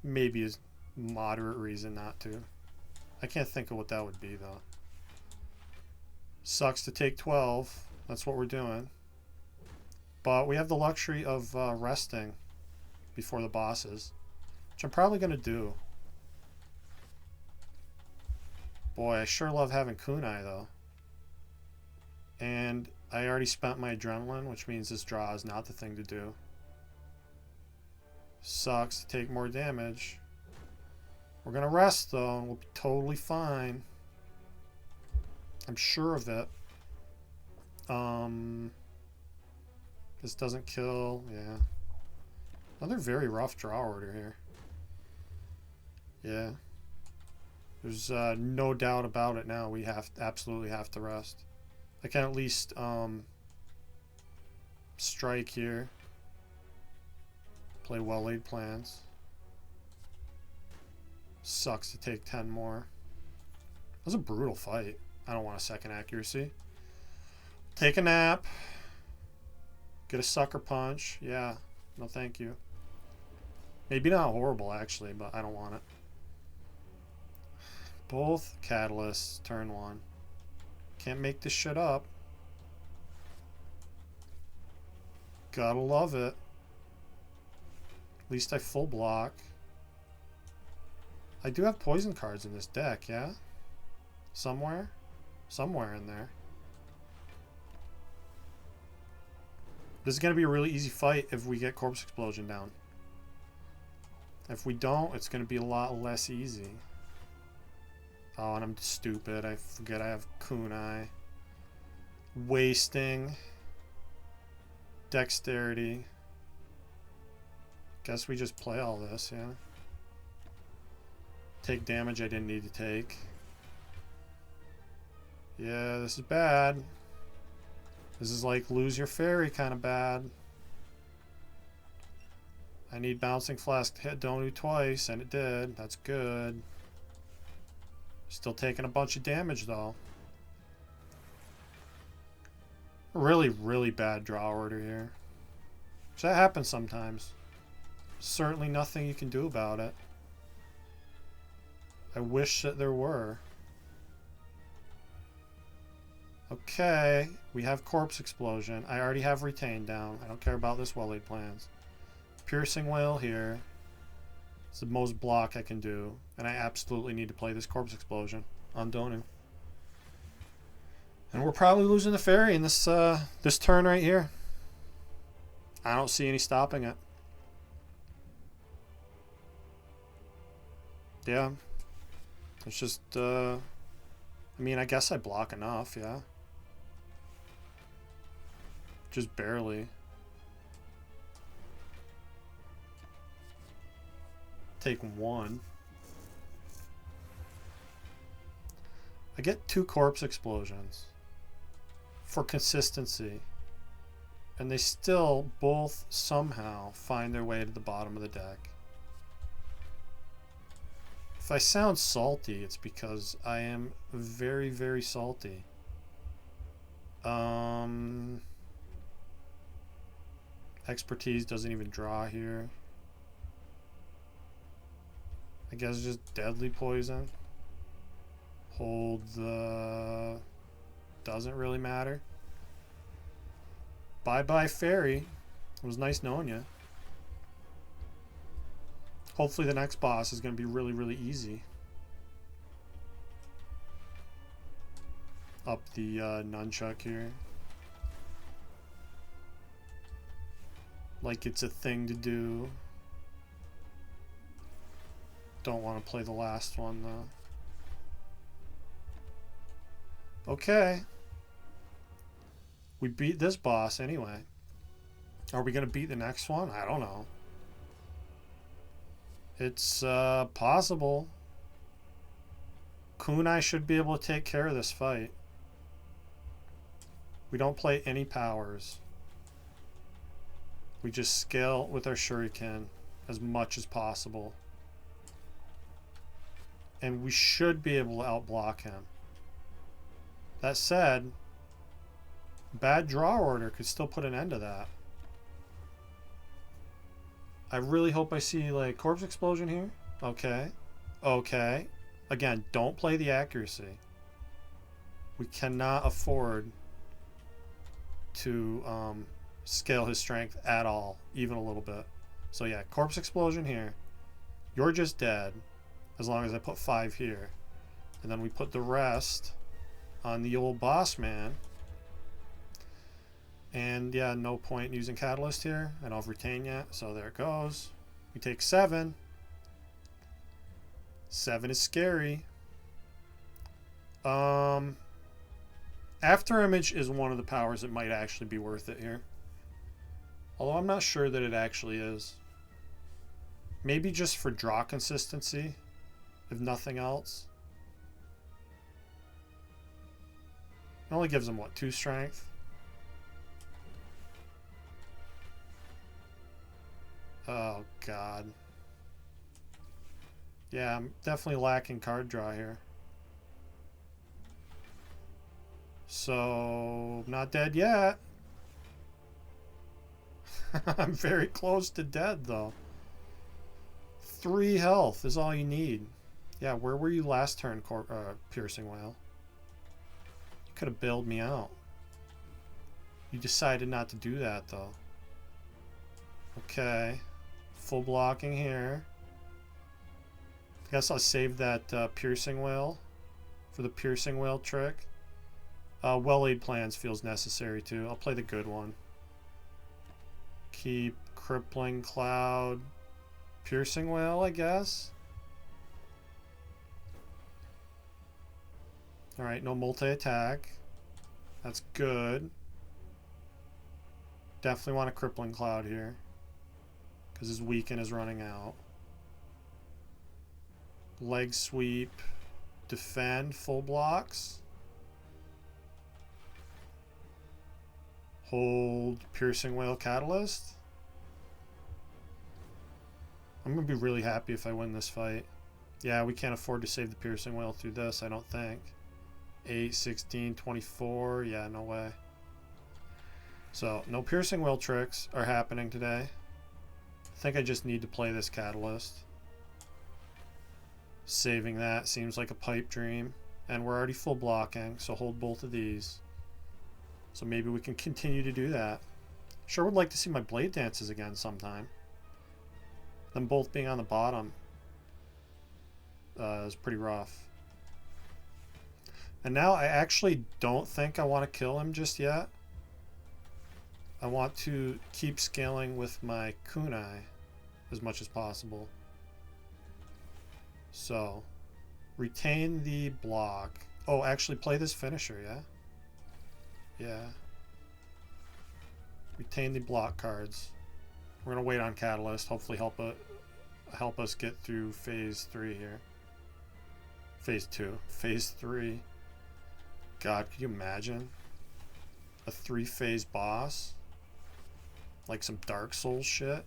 Maybe a moderate reason not to. I can't think of what that would be, though. Sucks to take 12. That's what we're doing. But we have the luxury of resting before the bosses, which I'm probably going to do. Boy, I sure love having Kunai, though. And I already spent my adrenaline, which means this draw is not the thing to do. Sucks to take more damage. We're going to rest, though, and we'll be totally fine. I'm sure of it. This doesn't kill. Yeah. Another very rough draw order here. Yeah. There's no doubt about it now. We absolutely have to rest. I can at least strike here. Play well-laid plans. Sucks to take 10 more. That was a brutal fight. I don't want a second accuracy. Take a nap. Get a sucker punch. Yeah. No thank you. Maybe not horrible, actually, but I don't want it. Both catalysts, turn 1. Can't make this shit up. Gotta love it. At least I full block. I do have poison cards in this deck, yeah? Somewhere? Somewhere in there. This is going to be a really easy fight if we get Corpse Explosion down. If we don't, it's going to be a lot less easy. Oh, and I'm stupid. I forget I have Kunai. Wasting. Dexterity. Guess we just play all this, yeah. Take damage I didn't need to take. Yeah, this is bad. This is like lose your fairy kind of bad. I need Bouncing Flask to hit Donu twice, and it did. That's good. Still taking a bunch of damage, though. Really, really bad draw order here. Which that happens sometimes. Certainly nothing you can do about it. I wish that there were. Okay, we have Corpse Explosion. I already have Retain down. I don't care about this Well-Laid Plans. Piercing Wail here. It's the most block I can do. And I absolutely need to play this Corpse Explosion on Donu. And we're probably losing the fairy in this this turn right here. I don't see any stopping it. Yeah. It's just, I mean, I guess I block enough, yeah. Just barely. Take one. I get 2 Corpse Explosions for consistency. And they still both somehow find their way to the bottom of the deck. If I sound salty, it's because I am very, very salty. Expertise doesn't even draw here. I guess just Deadly Poison. Hold the... Doesn't really matter. Bye-bye, Fairy. It was nice knowing you. Hopefully the next boss is going to be really, really easy. Up the nunchuck here. Like it's a thing to do. Don't want to play the last one though. Okay. We beat this boss anyway. Are we going to beat the next one? I don't know. It's possible. Kunai should be able to take care of this fight. We don't play any powers. We just scale with our shuriken as much as possible. And we should be able to outblock him. That said, bad draw order could still put an end to that. I really hope I see like Corpse Explosion here. Okay. Okay. Again, don't play the accuracy. We cannot afford to scale his strength at all, even a little bit. So yeah, Corpse Explosion here. You're just dead as long as I put 5 here. And then we put the rest on the old boss man. And yeah, no point using Catalyst here. I don't have Retain yet, so there it goes. We take 7. 7 is scary. After Image is one of the powers that might actually be worth it here. Although I'm not sure that it actually is. Maybe just for draw consistency, if nothing else. It only gives him, what, 2 strength? Oh, God. Yeah, I'm definitely lacking card draw here. So, not dead yet. I'm very close to dead, though. 3 health is all you need. Yeah, where were you last turn, Piercing Wail? You could have bailed me out. You decided not to do that, though. Okay. Full blocking here. I guess I'll save that Piercing Wail for the Piercing Wail trick. Well-Laid Plans feels necessary, too. I'll play the good one. Keep Crippling Cloud. Piercing Wail, I guess. Alright, no multi-attack. That's good. Definitely want a Crippling Cloud here. because his weaken is running out. Leg sweep, defend, full blocks. Hold, piercing whale, catalyst. I'm going to be really happy if I win this fight. Yeah, we can't afford to save the piercing whale through this, I don't think. 8, 16, 24. Yeah, no way. So, no piercing whale tricks are happening today. I think I just need to play this catalyst. Saving that seems like a pipe dream. And we're already full blocking, so hold both of these. So maybe we can continue to do that. Sure would like to see my blade dances again sometime. Them both being on the bottom is pretty rough. And now I actually don't think I want to kill him just yet. I want to keep scaling with my kunai as much as possible. So, retain the block. Oh, actually play this finisher, yeah? Yeah. Retain the block cards. We're going to wait on Catalyst. Hopefully help us get through phase 3 here. Phase 2. Phase 3. God, could you imagine? A 3-phase boss? Like some Dark Souls shit?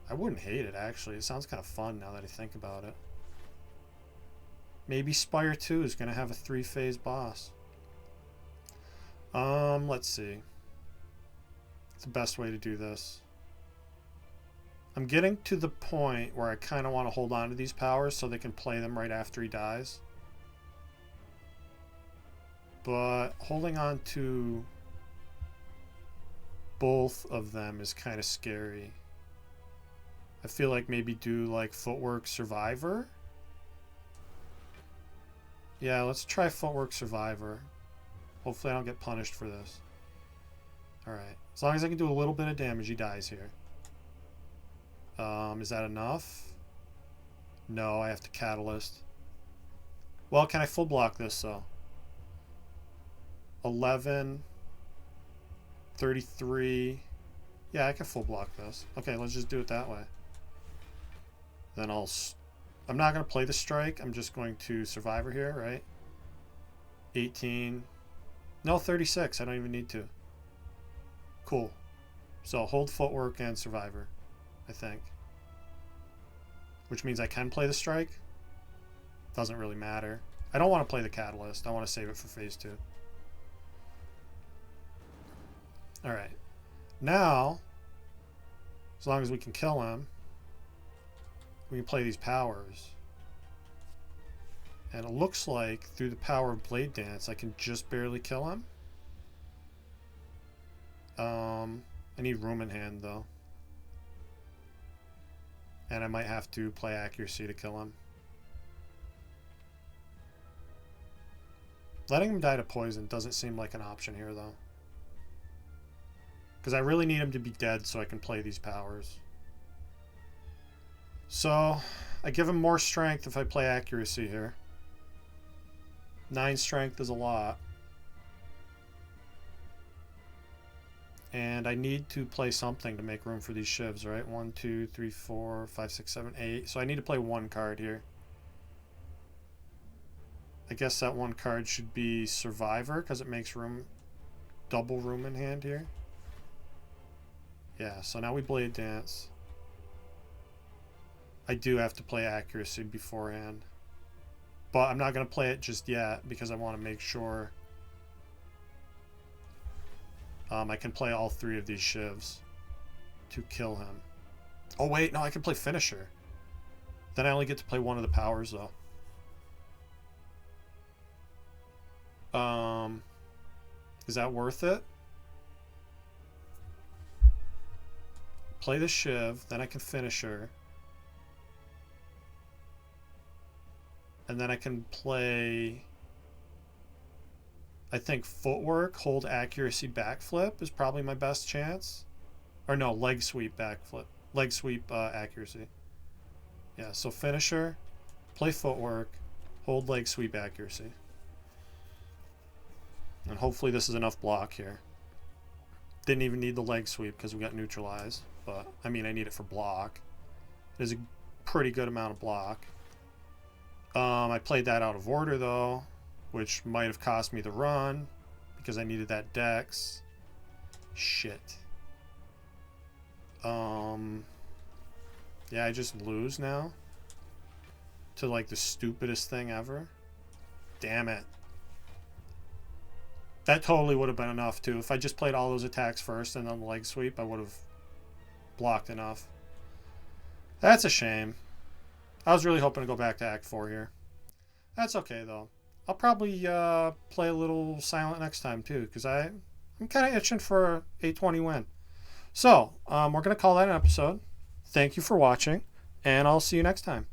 I wouldn't hate it, actually. It sounds kind of fun now that I think about it. Maybe Spire 2 is going to have a 3-phase boss. Let's see. It's the best way to do this. I'm getting to the point where I kind of want to hold on to these powers so they can play them right after he dies. But holding on to both of them is kind of scary. I feel like maybe do like Footwork Survivor. Yeah, let's try Footwork Survivor. Hopefully I don't get punished for this. Alright. As long as I can do a little bit of damage, he dies here. Is that enough? No, I have to Catalyst. Well, can I full block this though? 11, 33. Yeah, I can full block this. Okay, let's just do it that way. Then I'm not going to play the strike. I'm just going to Survivor here, right? 18. No, 36. I don't even need to. Cool. So hold Footwork and Survivor, I think. Which means I can play the strike. Doesn't really matter. I don't want to play the Catalyst. I want to save it for phase 2. Alright. Now, as long as we can kill him, we can play these powers. And it looks like through the power of Blade Dance, I can just barely kill him. I need Room in Hand, though. And I might have to play Accuracy to kill him. Letting him die to poison doesn't seem like an option here, though. Because I really need him to be dead so I can play these powers. So, I give him more strength if I play Accuracy here. 9 strength is a lot. And I need to play something to make room for these shivs, right? 1, 2, 3, 4, 5, 6, 7, 8. So I need to play 1 card here. I guess that 1 card should be Survivor because it makes room, double Room in Hand here. Yeah, so now we Blade Dance. I do have to play Accuracy beforehand. But I'm not going to play it just yet because I want to make sure I can play all 3 of these shivs to kill him. Oh wait, no, I can play Finisher. Then I only get to play 1 of the powers though. Is that worth it? Play the shiv, then I can Finisher. And then I can play, I think, Footwork, hold Accuracy, backflip is probably my best chance. Or no, leg sweep, backflip. Leg sweep, accuracy. Yeah, so Finisher, play Footwork, hold leg sweep, accuracy. And hopefully this is enough block here. Didn't even need the leg sweep because we got neutralized. But, I mean, I need it for block. There's a pretty good amount of block. I played that out of order, though, which might have cost me the run because I needed that dex. Shit. Yeah, I just lose now to, like, the stupidest thing ever. Damn it. That totally would have been enough, too. If I just played all those attacks first and then the leg sweep, I would have blocked enough. That's a shame. I was really hoping to go back to Act 4 here. That's okay, though. I'll probably play a little Silent next time, too, because I'm kind of itching for a 820 win. So, we're going to call that an episode. Thank you for watching, and I'll see you next time.